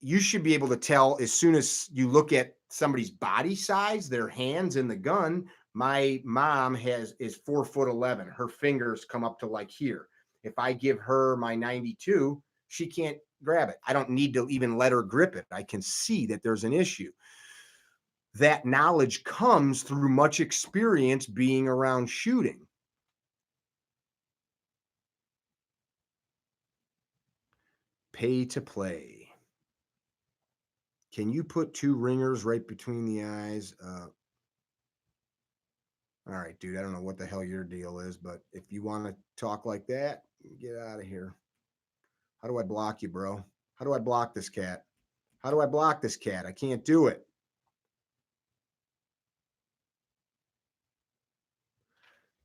you should be able to tell as soon as you look at somebody's body size, their hands in the gun. My mom is 4'11". Her fingers come up to like here. If I give her my 92, she can't grab it. I don't need to even let her grip it. I can see that there's an issue. That knowledge comes through much experience being around shooting. Pay to play. Can you put two ringers right between the eyes? All right, dude, I don't know what the hell your deal is, but if you want to talk like that, get out of here. How do I block you, bro? How do I block this cat? How do I block this cat? I can't do it.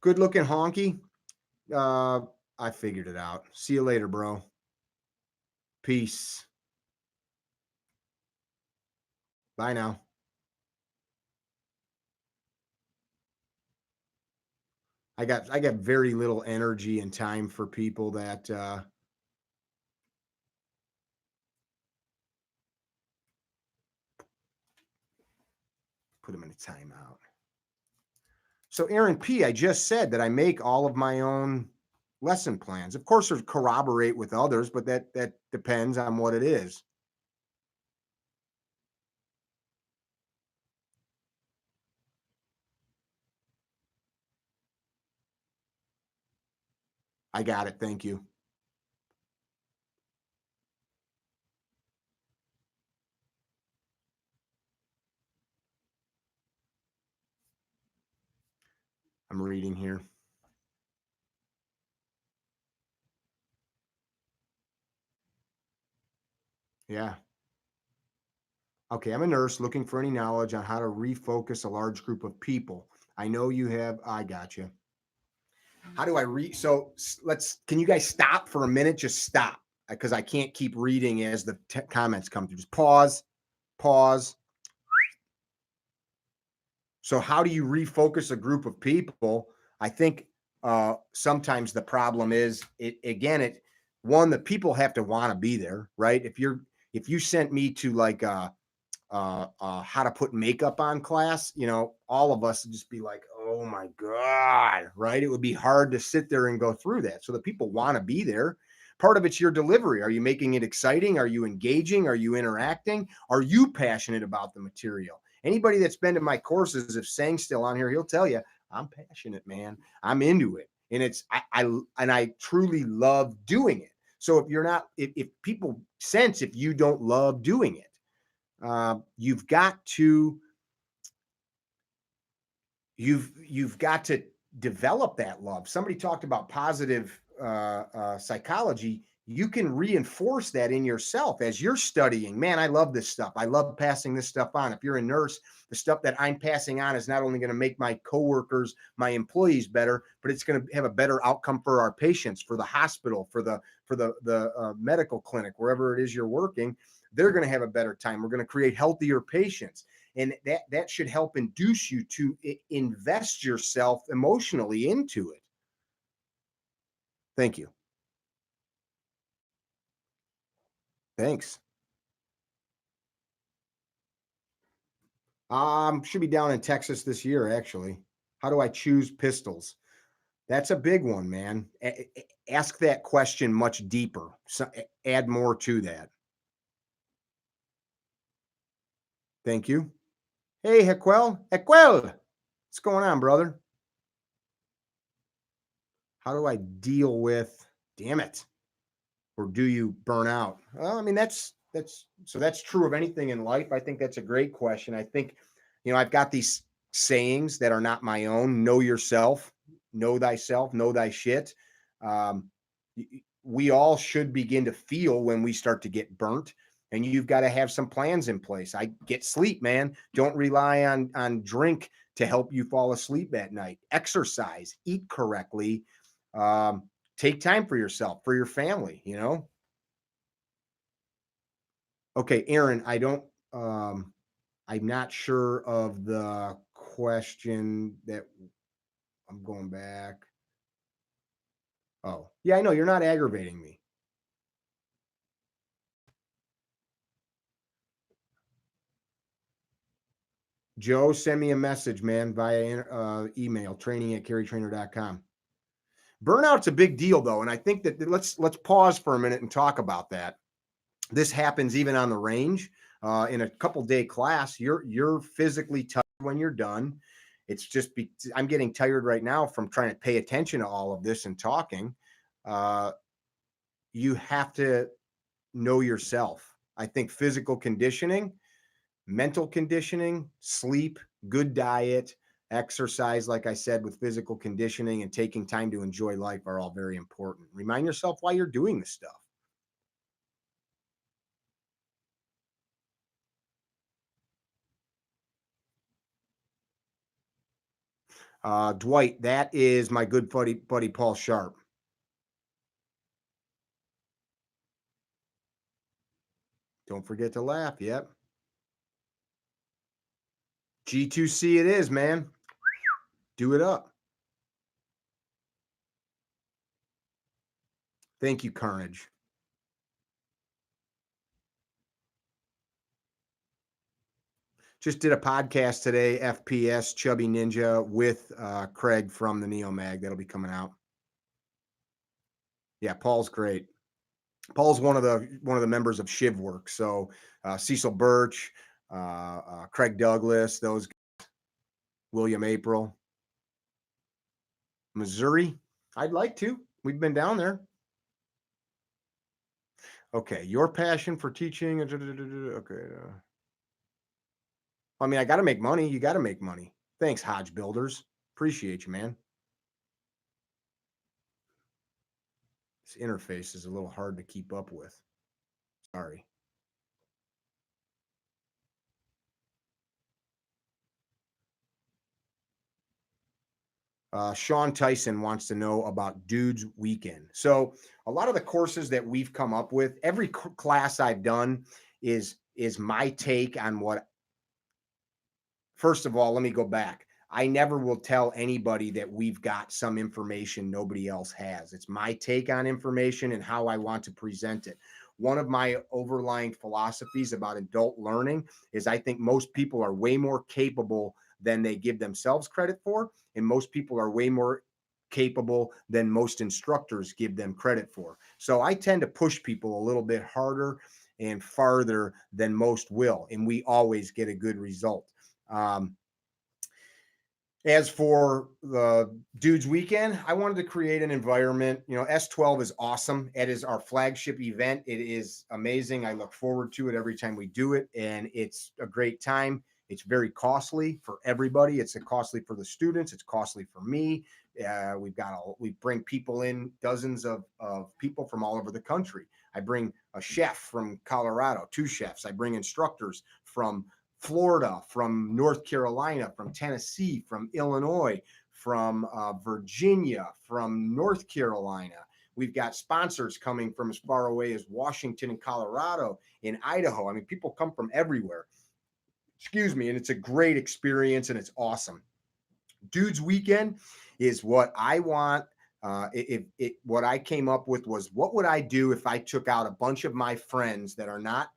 Good looking honky. Uh, I figured it out. See you later, bro. Peace. Bye now. I got very little energy and time for people that put them in a timeout. So Aaron P, I just said that I make all of my own lesson plans. Of course, there's corroborate with others, but that depends on what it is. I got it. Thank you. I'm reading here. Yeah. Okay. I'm a nurse looking for any knowledge on how to refocus a large group of people. I know you have. I got you. How do I read? So can you guys stop for a minute? Just stop because I can't keep reading as the comments come through. Just pause, pause. So how do you refocus a group of people? I think sometimes the problem is it again. It one the people have to want to be there, right? If you sent me to like how to put makeup on class, all of us would just be like, oh my God, right? It would be hard to sit there and go through that. So the people want to be there. Part of it's your delivery. Are you making it exciting? Are you engaging? Are you interacting? Are you passionate about the material? Anybody that's been to my courses, if Sang's still on here, he'll tell you, I'm passionate, man. I'm into it. And I truly love doing it. So if you're not, if people sense if you don't love doing it, you've got to you've got to develop that love. Somebody talked about positive psychology. You can reinforce that in yourself as you're studying. Man, I love this stuff. I love passing this stuff on. If you're a nurse, the stuff that I'm passing on is not only going to make my coworkers, my employees better, but it's going to have a better outcome for our patients, for the hospital, for the medical clinic, wherever it is you're working. They're going to have a better time. We're going to create healthier patients, and that should help induce you to invest yourself emotionally into it. Thank you. Thanks. Should be down in Texas this year, actually. How do I choose pistols? That's a big one, man. Ask that question much deeper. So, add more to that. Thank you. Hey, Hequel, what's going on, brother? How do I deal with? Damn it. Or do you burn out? Well, I mean, that's true of anything in life. I think that's a great question. I think, I've got these sayings that are not my own. Know yourself, know thyself, know thy shit. Um, we all should begin to feel when we start to get burnt, and you've got to have some plans in place. I get sleep, man. Don't rely on drink to help you fall asleep at night. Exercise, eat correctly. Um, Take time for yourself, for your family. Okay, Aaron, I'm not sure of the question that I'm going back. Oh, yeah, I know you're not aggravating me. Joe, send me a message, man, via email, training@carrytrainer.com. Burnout's a big deal though, and I think that let's pause for a minute and talk about that. This happens even on the range. In a couple day class, you're physically tired when you're done. It's just I'm getting tired right now from trying to pay attention to all of this and talking. Uh, you have to know yourself. I think physical conditioning, mental conditioning, sleep, good diet, exercise, like I said, with physical conditioning and taking time to enjoy life are all very important. Remind yourself why you're doing this stuff. Dwight, that is my good buddy Paul Sharp. Don't forget to laugh. Yep. G2C it is, man. Do it up. Thank you, Carnage. Just did a podcast today, FPS Chubby Ninja with Craig from the Neo Mag. That'll be coming out. Yeah, Paul's great. Paul's one of the members of Shivworks. So Cecil Birch, Craig Douglas, those William April, Missouri. I'd like to. We've been down there. Okay, your passion for teaching. Okay. I mean, I got to make money. You got to make money. Thanks, Hodge Builders. Appreciate you, man. This interface is a little hard to keep up with. Sorry. Sean Tyson wants to know about Dude's Weekend. So a lot of the courses that we've come up with, every class I've done is my take on what first of all, let me go back. I never will tell anybody that we've got some information nobody else has. It's my take on information and how I want to present it. One of my overlying philosophies about adult learning is I think most people are way more capable than they give themselves credit for, and most people are way more capable than most instructors give them credit for. So I tend to push people a little bit harder and farther than most will, and we always get a good result. As for the Dudes Weekend, I wanted to create an environment. You know, S12 is awesome. It is our flagship event. It is amazing. I look forward to it every time we do it, and it's a great time. It's very costly for everybody. It's costly for the students. It's costly for me. We bring people in, dozens of people from all over the country. I bring a chef from Colorado, 2 chefs. I bring instructors from Florida, from North Carolina, from Tennessee, from Illinois, from Virginia, from North Carolina. We've got sponsors coming from as far away as Washington and Colorado, in Idaho. I mean, people come from everywhere. Excuse me. And it's a great experience and it's awesome. Dudes Weekend is what I want. What I came up with was, what would I do if I took out a bunch of my friends that are not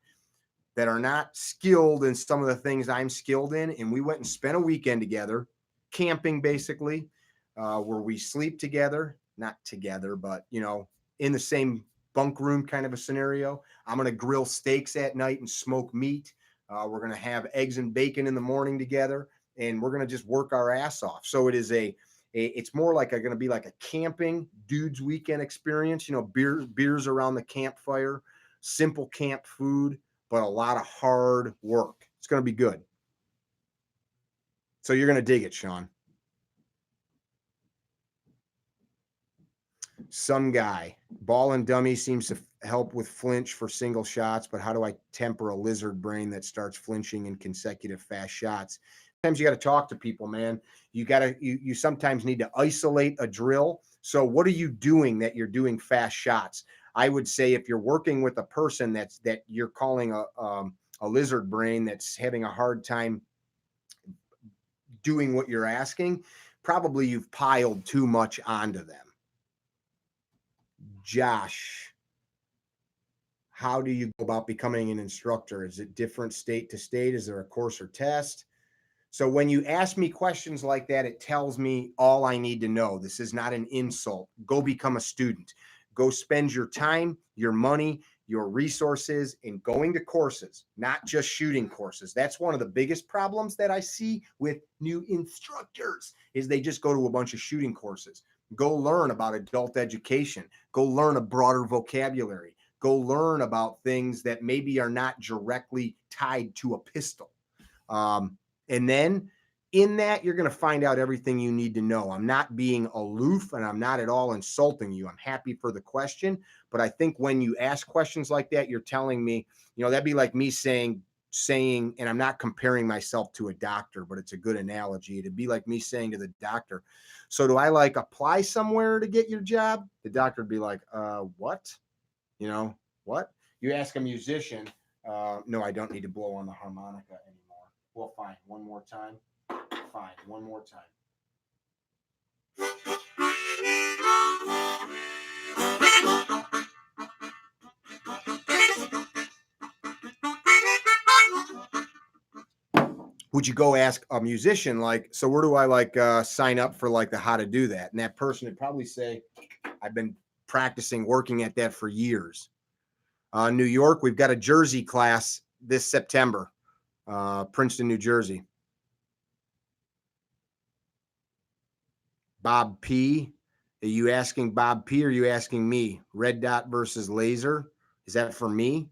skilled in some of the things I'm skilled in, and we went and spent a weekend together, camping basically, where we sleep together, not together, but in the same bunk room kind of a scenario. I'm going to grill steaks at night and smoke meat. We're going to have eggs and bacon in the morning together, and we're going to just work our ass off. So it is it's more like going to be like a camping Dudes Weekend experience. Beers around the campfire, simple camp food, but a lot of hard work. It's going to be good. So you're going to dig it, Sean. Some guy, ball and dummy seems to help with flinch for single shots, but how do I temper a lizard brain that starts flinching in consecutive fast shots? Sometimes you got to talk to people, man. You sometimes need to isolate a drill. So what are you doing that you're doing fast shots? I would say if you're working with a person that you're calling a lizard brain that's having a hard time doing what you're asking, probably you've piled too much onto them. Josh, how do you go about becoming an instructor? Is it different state to state? Is there a course or test? So when you ask me questions like that, it tells me all I need to know. This is not an insult. Go become a student. Go spend your time, your money, your resources in going to courses, not just shooting courses. That's one of the biggest problems that I see with new instructors is they just go to a bunch of shooting courses. Go learn about adult education. Go learn a broader vocabulary. Go learn about things that maybe are not directly tied to a pistol. And then in that, you're going to find out everything you need to know. I'm not being aloof and I'm not at all insulting you. I'm happy for the question. But I think when you ask questions like that, you're telling me, that'd be like me saying, and I'm not comparing myself to a doctor, but it's a good analogy. It'd be like me saying to the doctor, so do I apply somewhere to get your job? The doctor would be like, what? What? You ask a musician, no, I don't need to blow on the harmonica anymore. Well, fine. One more time. Fine. One more time. Would you go ask a musician, so where do I sign up for the how to do that? And that person would probably say, I've been practicing, working at that for years. New York, we've got a Jersey class this September, Princeton, New Jersey. Bob P. Are you asking Bob P or are you asking me? Red dot versus laser. Is that for me?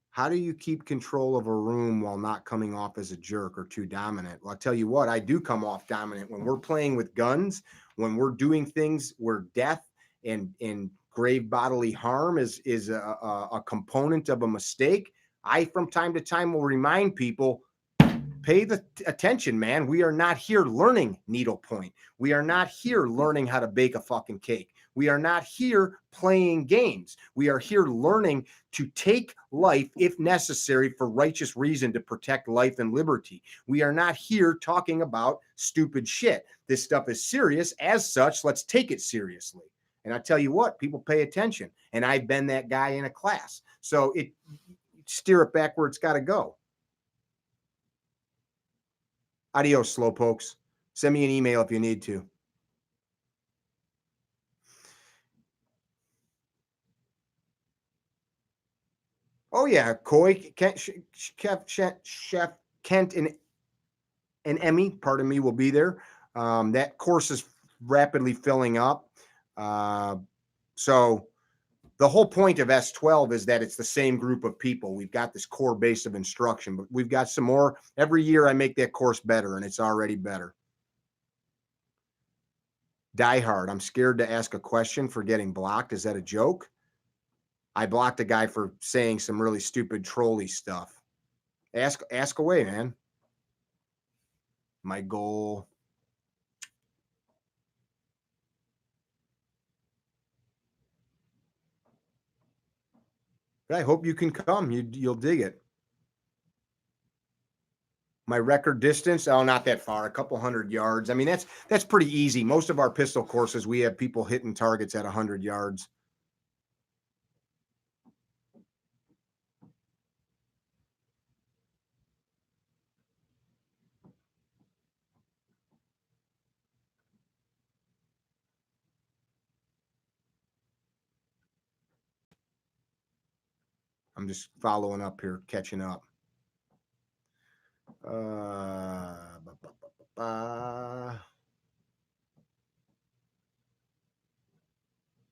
How do you keep control of a room while not coming off as a jerk or too dominant? Well, I'll tell you what, I do come off dominant when we're playing with guns, when we're doing things where death and grave bodily harm is a component of a mistake. I, from time to time, will remind people, pay the attention, man. We are not here learning needlepoint. We are not here learning how to bake a fucking cake. We are not here playing games. We are here learning to take life, if necessary, for righteous reason to protect life and liberty. We are not here talking about stupid shit. This stuff is serious. As such, let's take it seriously. And I tell you what, people pay attention. And I've been that guy in a class. So it steer it back where it's got to go. Adios, slowpokes. Send me an email if you need to. Oh yeah, Coy, Chef Kent, and Emmy, pardon me, will be there. That course is rapidly filling up. So the whole point of S12 is that it's the same group of people. We've got this core base of instruction, but we've got some more. Every year I make that course better, and it's already better. Die Hard, I'm scared to ask a question for getting blocked. Is that a joke? I blocked a guy for saying some really stupid trolly stuff. Ask away, man. My goal. I hope you can come. You'll dig it. My record distance, oh, not that far, a couple 100 yards. I mean, that's pretty easy. Most of our pistol courses, we have people hitting targets at 100 yards. I'm just following up here, catching up.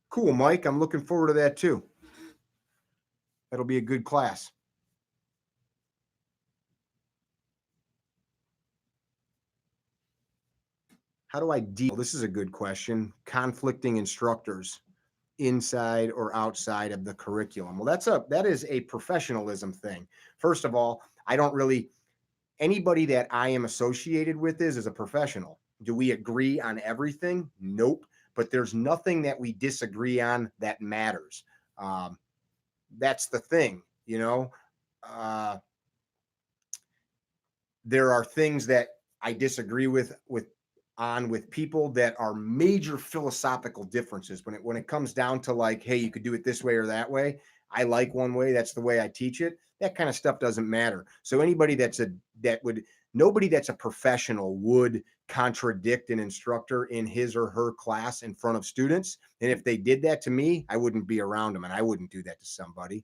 Cool, Mike. I'm looking forward to that too. That'll be a good class. How do I deal? This is a good question. Conflicting instructors inside or outside of the curriculum. Well, that is a professionalism thing. First of all, I don't really anybody that I am associated with is a professional. Do we agree on everything? Nope. But there's nothing that we disagree on that matters. That's the thing, you know. There are things that I disagree with people that are major philosophical differences when it comes down to like, hey, you could do it this way or that way. I like one way, that's the way I teach it. That kind of stuff doesn't matter. So anybody nobody that's a professional would contradict an instructor in his or her class in front of students. And if they did that to me, I wouldn't be around them, and I wouldn't do that to somebody.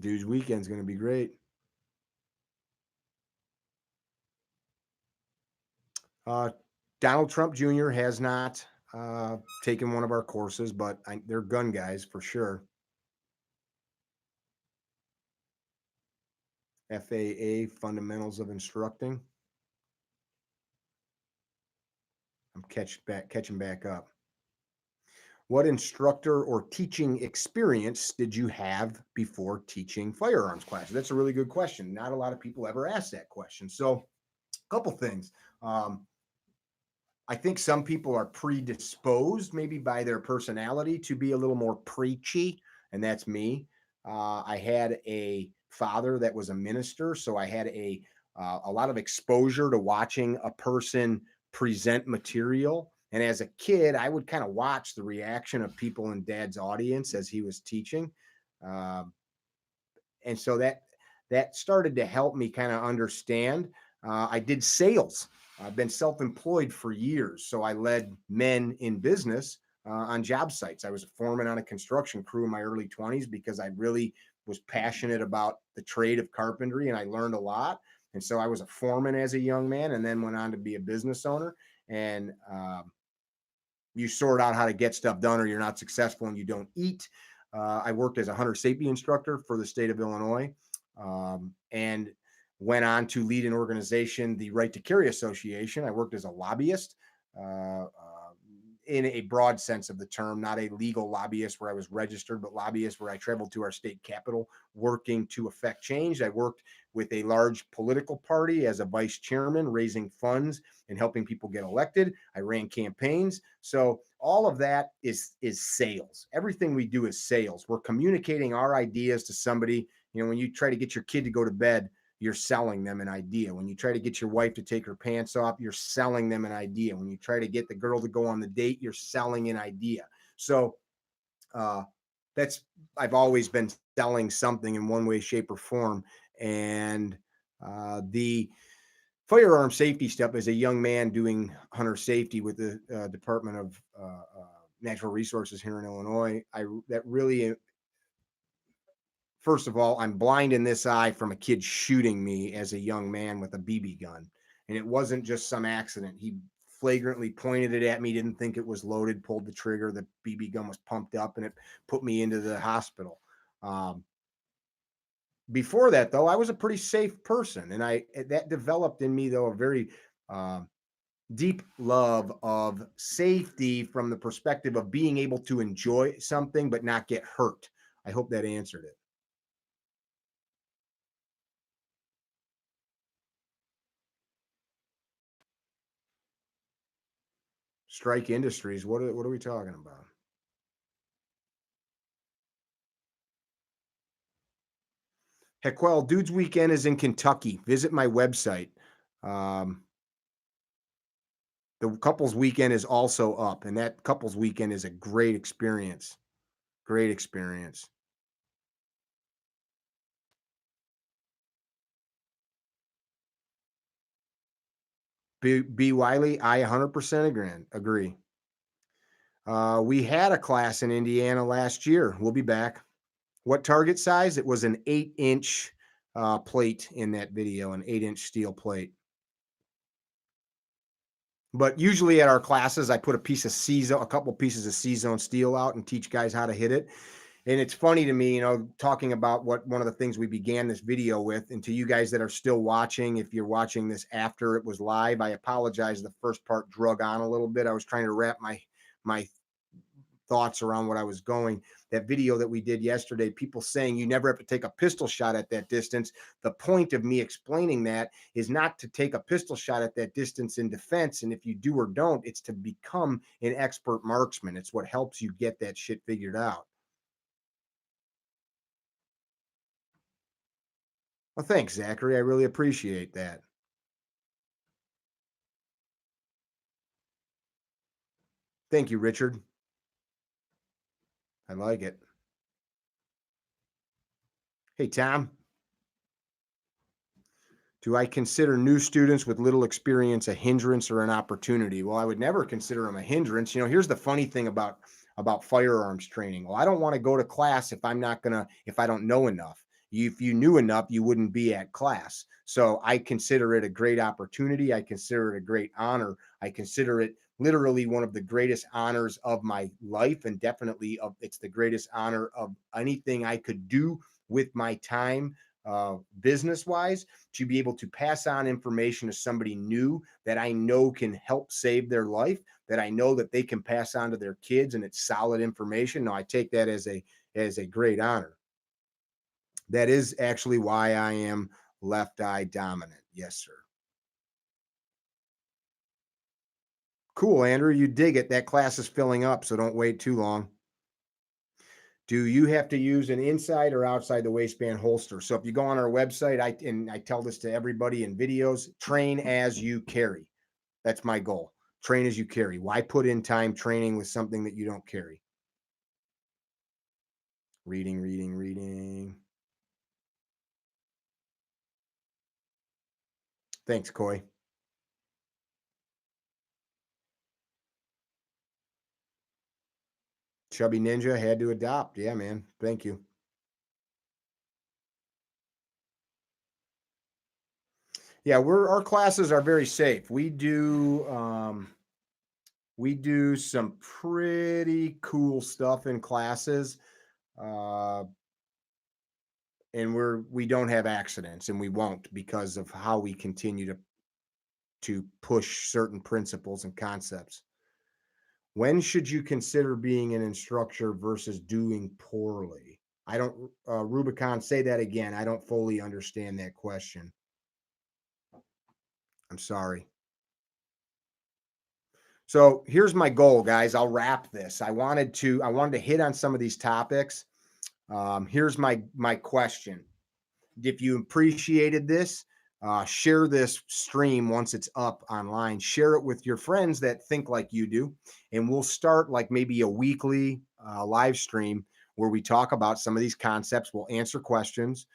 Dude's weekend's going to be great. Uh, Donald Trump Jr. has not taken one of our courses, but they're gun guys for sure. FAA, Fundamentals of Instructing. I'm catching back up. What instructor or teaching experience did you have before teaching firearms classes? That's a really good question. Not a lot of people ever ask that question. So, a couple things. I think some people are predisposed, maybe by their personality, to be a little more preachy, and that's me. I had a father that was a minister, so I had a lot of exposure to watching a person present material. And as a kid, I would kind of watch the reaction of people in Dad's audience as he was teaching, and so that started to help me kind of understand. I did sales. I've been self-employed for years, so I led men in business on job sites. I was a foreman on a construction crew in my early 20s because I really was passionate about the trade of carpentry, and I learned a lot. And so I was a foreman as a young man, and then went on to be a business owner. And you sort out how to get stuff done, or you're not successful and you don't eat. I worked as a hunter safety instructor for the state of Illinois, and went on to lead an organization, the Right to Carry Association. I worked as a lobbyist in a broad sense of the term, not a legal lobbyist where I was registered, but lobbyist where I traveled to our state capital working to affect change. I worked with a large political party as a vice chairman, raising funds and helping people get elected. I ran campaigns. So all of that is sales. Everything we do is sales. We're communicating our ideas to somebody. When you try to get your kid to go to bed, you're selling them an idea. When you try to get your wife to take her pants off, you're selling them an idea. When you try to get the girl to go on the date, you're selling an idea. So that's I've always been selling something in one way, shape, or form. And the firearm safety stuff, as a young man doing hunter safety with the Department of Natural Resources here in Illinois, that really, first of all, I'm blind in this eye from a kid shooting me as a young man with a BB gun. And it wasn't just some accident. He flagrantly pointed it at me, didn't think it was loaded, pulled the trigger. The BB gun was pumped up and it put me into the hospital. Before that, though, I was a pretty safe person. And that developed in me, though, a very deep love of safety from the perspective of being able to enjoy something but not get hurt. I hope that answered it. Strike Industries. What are we talking about? Heck, well, Dudes Weekend is in Kentucky. Visit my website. Um, the couples weekend is also up, and that couples weekend is a great experience. Great experience. B. Wiley, I 100% agree. We had a class in Indiana last year. We'll be back. What target size? It was an 8-inch plate in that video, an 8-inch steel plate. But usually at our classes, I put a couple pieces of C-zone steel out and teach guys how to hit it. And it's funny to me, talking about one of the things we began this video with, and to you guys that are still watching, if you're watching this after it was live, I apologize. The first part drug on a little bit. I was trying to wrap my thoughts around what I was going. That video that we did yesterday, people saying you never have to take a pistol shot at that distance. The point of me explaining that is not to take a pistol shot at that distance in defense. And if you do or don't, it's to become an expert marksman. It's what helps you get that shit figured out. Well, thanks, Zachary. I really appreciate that. Thank you, Richard. I like it. Hey, Tom. Do I consider new students with little experience a hindrance or an opportunity? Well, I would never consider them a hindrance. Here's the funny thing about firearms training. Well, I don't want to go to class if I don't know enough. If you knew enough, you wouldn't be at class. So I consider it a great opportunity. I consider it a great honor. I consider it literally one of the greatest honors of my life, and definitely it's the greatest honor of anything I could do with my time, business wise, to be able to pass on information to somebody new that I know can help save their life, that I know that they can pass on to their kids, and it's solid information. Now I take that as a great honor. That is actually why I am left eye dominant. Yes, sir. Cool, Andrew. You dig it. That class is filling up, so don't wait too long. Do you have to use an inside or outside the waistband holster? So if you go on our website, I tell this to everybody in videos, train as you carry. That's my goal. Train as you carry. Why put in time training with something that you don't carry? Reading, reading, reading. Thanks, Coy. Chubby Ninja had to adopt. Yeah, man. Thank you. Yeah, our classes are very safe. We do some pretty cool stuff in classes. And we don't have accidents, and we won't, because of how we continue to push certain principles and concepts. When should you consider being an instructor versus doing poorly? I don't, Rubicon, say that again. I don't fully understand that question. I'm sorry. So here's my goal, guys. I'll wrap this. I wanted to hit on some of these topics. Here's my question. If you appreciated this, share this stream once it's up online. Share it with your friends that think like you do. And we'll start like maybe a weekly live stream where we talk about some of these concepts. We'll answer questions,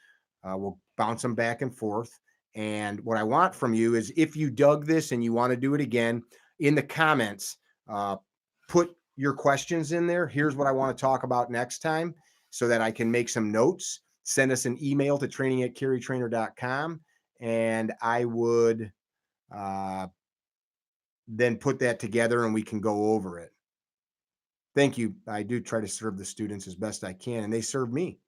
we'll bounce them back and forth. And what I want from you is if you dug this and you want to do it again, in the comments, uh, put your questions in there. Here's what I want to talk about next time so that I can make some notes. Send us an email to training@carrytrainer.com, and I would uh, then put that together and we can go over it. Thank you. I do try to serve the students as best I can, and they serve me.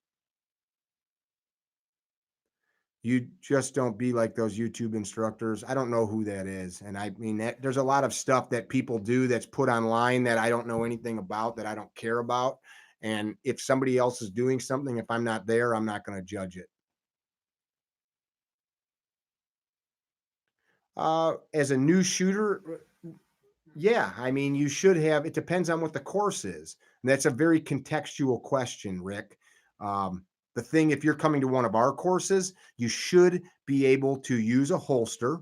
You just don't be like those YouTube instructors. I don't know who that is. And I mean, there's a lot of stuff that people do that's put online that I don't know anything about, that I don't care about. And if somebody else is doing something, if I'm not there, I'm not going to judge it. As a new shooter, yeah, I mean, you should have. It depends on what the course is. And that's a very contextual question, Rick. The thing, if you're coming to one of our courses, you should be able to use a holster.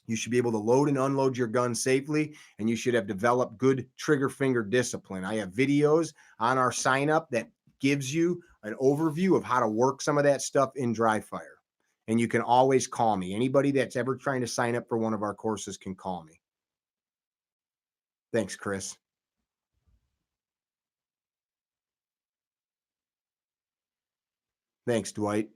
You should be able to load and unload your gun safely, and you should have developed good trigger finger discipline. I have videos on our sign up that gives you an overview of how to work some of that stuff in dry fire. And you can always call me. Anybody that's ever trying to sign up for one of our courses can call me. Thanks, Chris. Thanks, Dwight.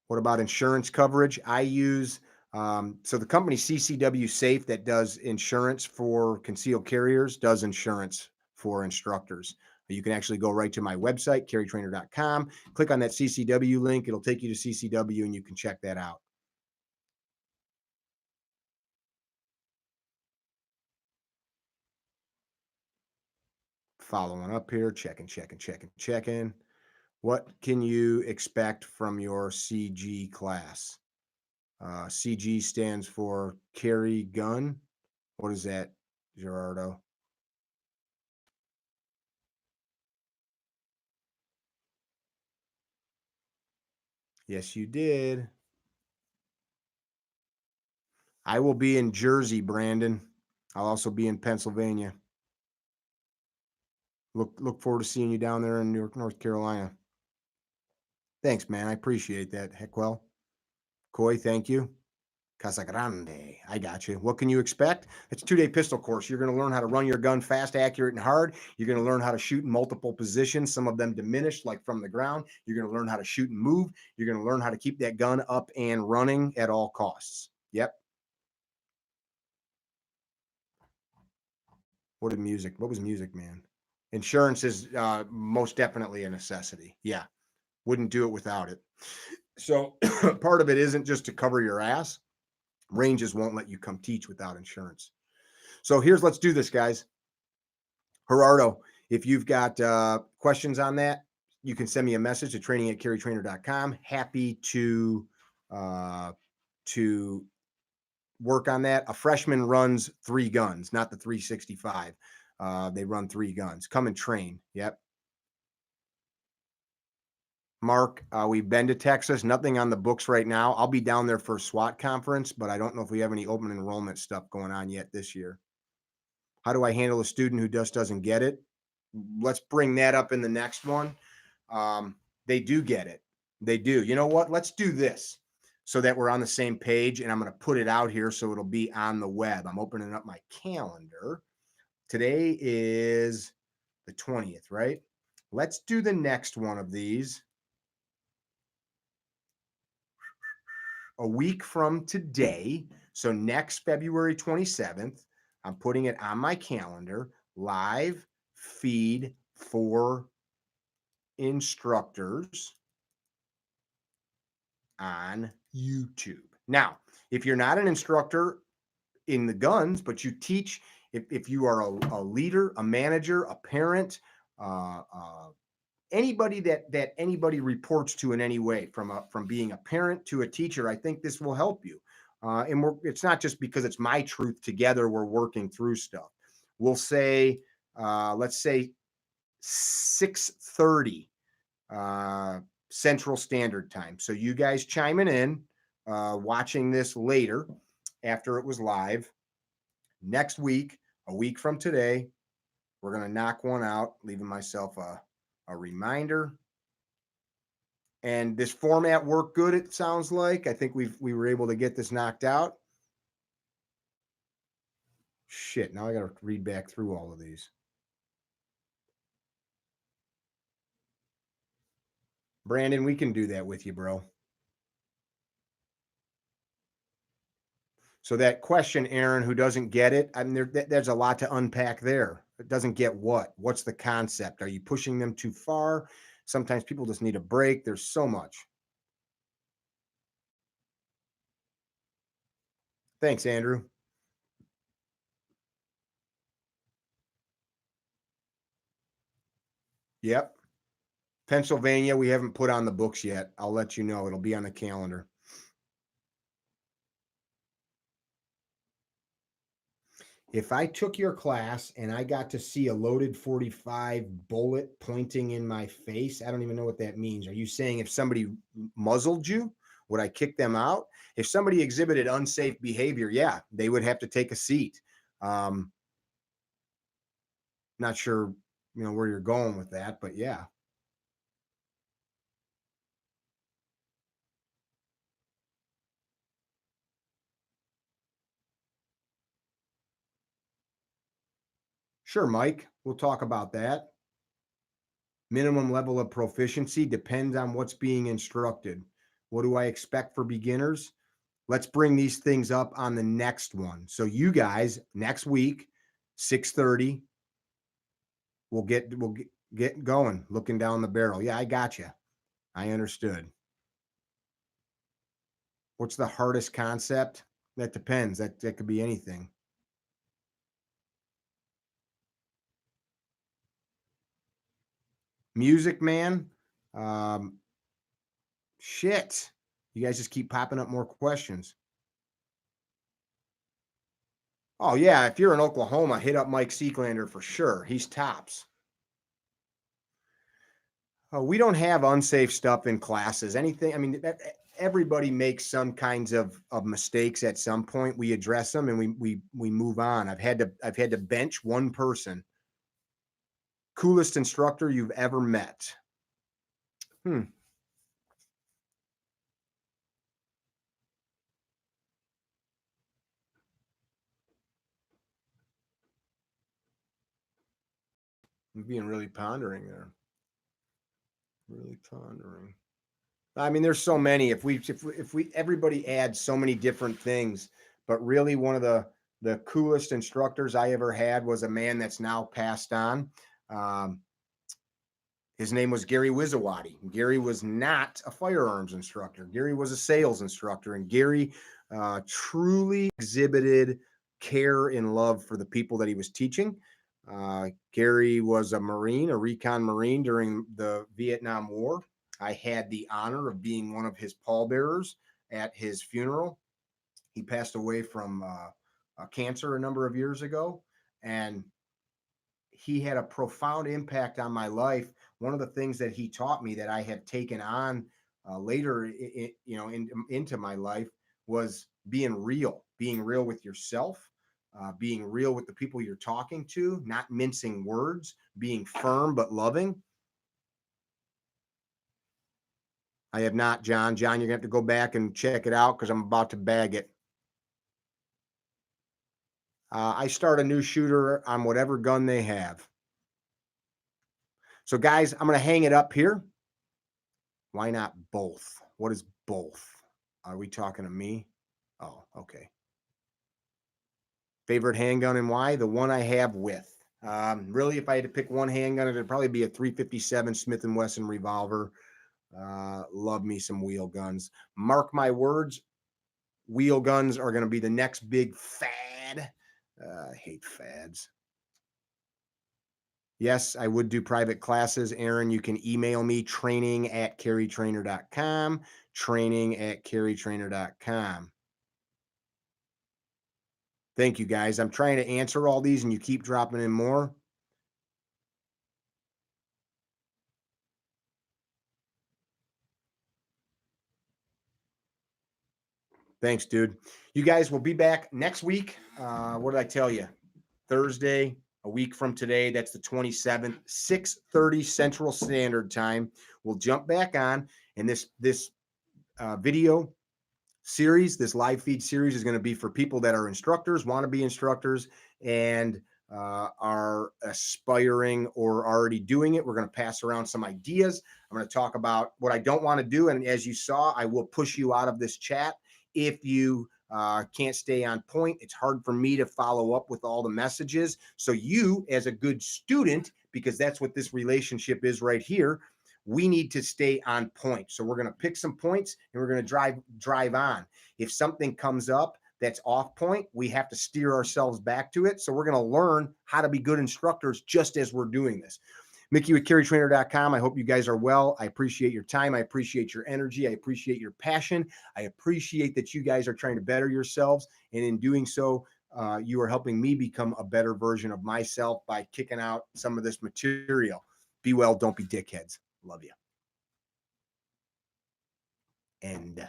What about insurance coverage? I use so the company CCW Safe that does insurance for concealed carriers does insurance for instructors. You can actually go right to my website, carrytrainer.com, click on that CCW link. It'll take you to CCW and you can check that out. Following up here, checking. What can you expect from your CG class? CG stands for carry gun. What is that, Gerardo? Yes, you did. I will be in Jersey, Brandon. I'll also be in Pennsylvania. Look forward to seeing you down there in New York, North Carolina. Thanks, man. I appreciate that. Heck well. Coy, thank you. Casagrande. I got you. What can you expect? It's a 2-day pistol course. You're going to learn how to run your gun fast, accurate, and hard. You're going to learn how to shoot in multiple positions, some of them diminished, like from the ground. You're going to learn how to shoot and move. You're going to learn how to keep that gun up and running at all costs. Yep. What was music, man? Insurance is most definitely a necessity. Yeah. Wouldn't do it without it. So part of it isn't just to cover your ass. Ranges won't let you come teach without insurance. So let's do this, guys. Gerardo, if you've got questions on that, you can send me a message at training@carrytrainer.com. Happy uh, to work on that. A freshman runs 3 guns, not the 365. They run 3 guns. Come and train. Yep. Mark, we've been to Texas. Nothing on the books right now. I'll be down there for a SWAT conference, but I don't know if we have any open enrollment stuff going on yet this year. How do I handle a student who just doesn't get it? Let's bring that up in the next one. They do get it. They do. You know what? Let's do this so that we're on the same page. And I'm going to put it out here so it'll be on the web. I'm opening up my calendar. Today is the 20th, right? Let's do the next one of these a week from today. So next February 27th, I'm putting it on my calendar, live feed for instructors on YouTube. Now, if you're not an instructor in the guns, but you teach if you are a leader, a manager, a parent, anybody that anybody reports to in any way, from being a parent to a teacher, I think this will help you. And it's not just because it's my truth. Together, we're working through stuff. We'll say, let's say 6:30 uh, Central Standard Time. So you guys chiming in, watching this later after it was live. Next week, a week from today, we're going to knock one out, leaving myself a reminder. And this format worked good, it sounds like. I think we were able to get this knocked out. Shit, now I got to read back through all of these. Brandon, we can do that with you, bro. So that question, Aaron, who doesn't get it, I mean, there's a lot to unpack there. It doesn't get what? What's the concept? Are you pushing them too far? Sometimes people just need a break. There's so much. Thanks, Andrew. Yep. Pennsylvania, we haven't put on the books yet. I'll let you know. It'll be on the calendar. If I took your class and I got to see a loaded 45 bullet pointing in my face, I don't even know what that means. Are you saying if somebody muzzled you, would I kick them out? If somebody exhibited unsafe behavior, yeah, they would have to take a seat. Not sure, where you're going with that, but yeah. Sure, Mike. We'll talk about that. Minimum level of proficiency depends on what's being instructed. What do I expect for beginners? Let's bring these things up on the next one. So you guys, next week, 6:30, we'll get going, looking down the barrel. Yeah, I got you. I understood. What's the hardest concept? That depends. That could be anything. Music Man. Um, shit. You guys just keep popping up more questions. Oh yeah, if you're in Oklahoma, hit up Mike Seeklander for sure. He's tops. We don't have unsafe stuff in classes. Anything. I mean, everybody makes some kinds of mistakes at some point. We address them and we move on. I've had to bench one person. Coolest instructor you've ever met? Hmm. I'm being really pondering there. Really pondering. I mean, there's so many. If we everybody adds so many different things, but really one of the coolest instructors I ever had was a man that's now passed on. Um, his name was Gary Wizawati. Gary was not a firearms instructor. Gary was a sales instructor, and Gary truly exhibited care and love for the people that he was teaching. Gary was a Marine, a recon Marine during the Vietnam War. I had the honor of being one of his pallbearers at his funeral. He passed away from cancer a number of years ago, and he had a profound impact on my life. One of the things that he taught me that I have taken on later, into my life was being real with yourself, being real with the people you're talking to, not mincing words, being firm but loving. I have not, John. John, you're gonna have to go back and check it out because I'm about to bag it. I start a new shooter on whatever gun they have. So, guys, I'm going to hang it up here. Why not both? What is both? Are we talking to me? Oh, okay. Favorite handgun and why? The one I have with. Really, if I had to pick one handgun, it'd probably be a 357 Smith & Wesson revolver. Love me some wheel guns. Mark my words, wheel guns are going to be the next big fad. I hate fads. Yes, I would do private classes. Aaron, you can email me training@carrytrainer.com, training@carrytrainer.com. Thank you guys. I'm trying to answer all these and you keep dropping in more. Thanks, dude. You guys will be back next week. What did I tell you? Thursday, a week from today. That's the 27th, 6:30 Central Standard Time. We'll jump back on, and this video series, this live feed series, is going to be for people that are instructors, want to be instructors, and are aspiring or already doing it. We're going to pass around some ideas. I'm going to talk about what I don't want to do. And as you saw, I will push you out of this chat if you can't stay on point. It's hard for me to follow up with all the messages. So you, as a good student, because that's what this relationship is right here, we need to stay on point. So we're going to pick some points and we're going to drive on. If something comes up that's off point, we have to steer ourselves back to it. So we're going to learn how to be good instructors just as we're doing this. Mickey with CarryTrainer.com. I hope you guys are well. I appreciate your time. I appreciate your energy. I appreciate your passion. I appreciate that you guys are trying to better yourselves. And in doing so, you are helping me become a better version of myself by kicking out some of this material. Be well, don't be dickheads. Love you. And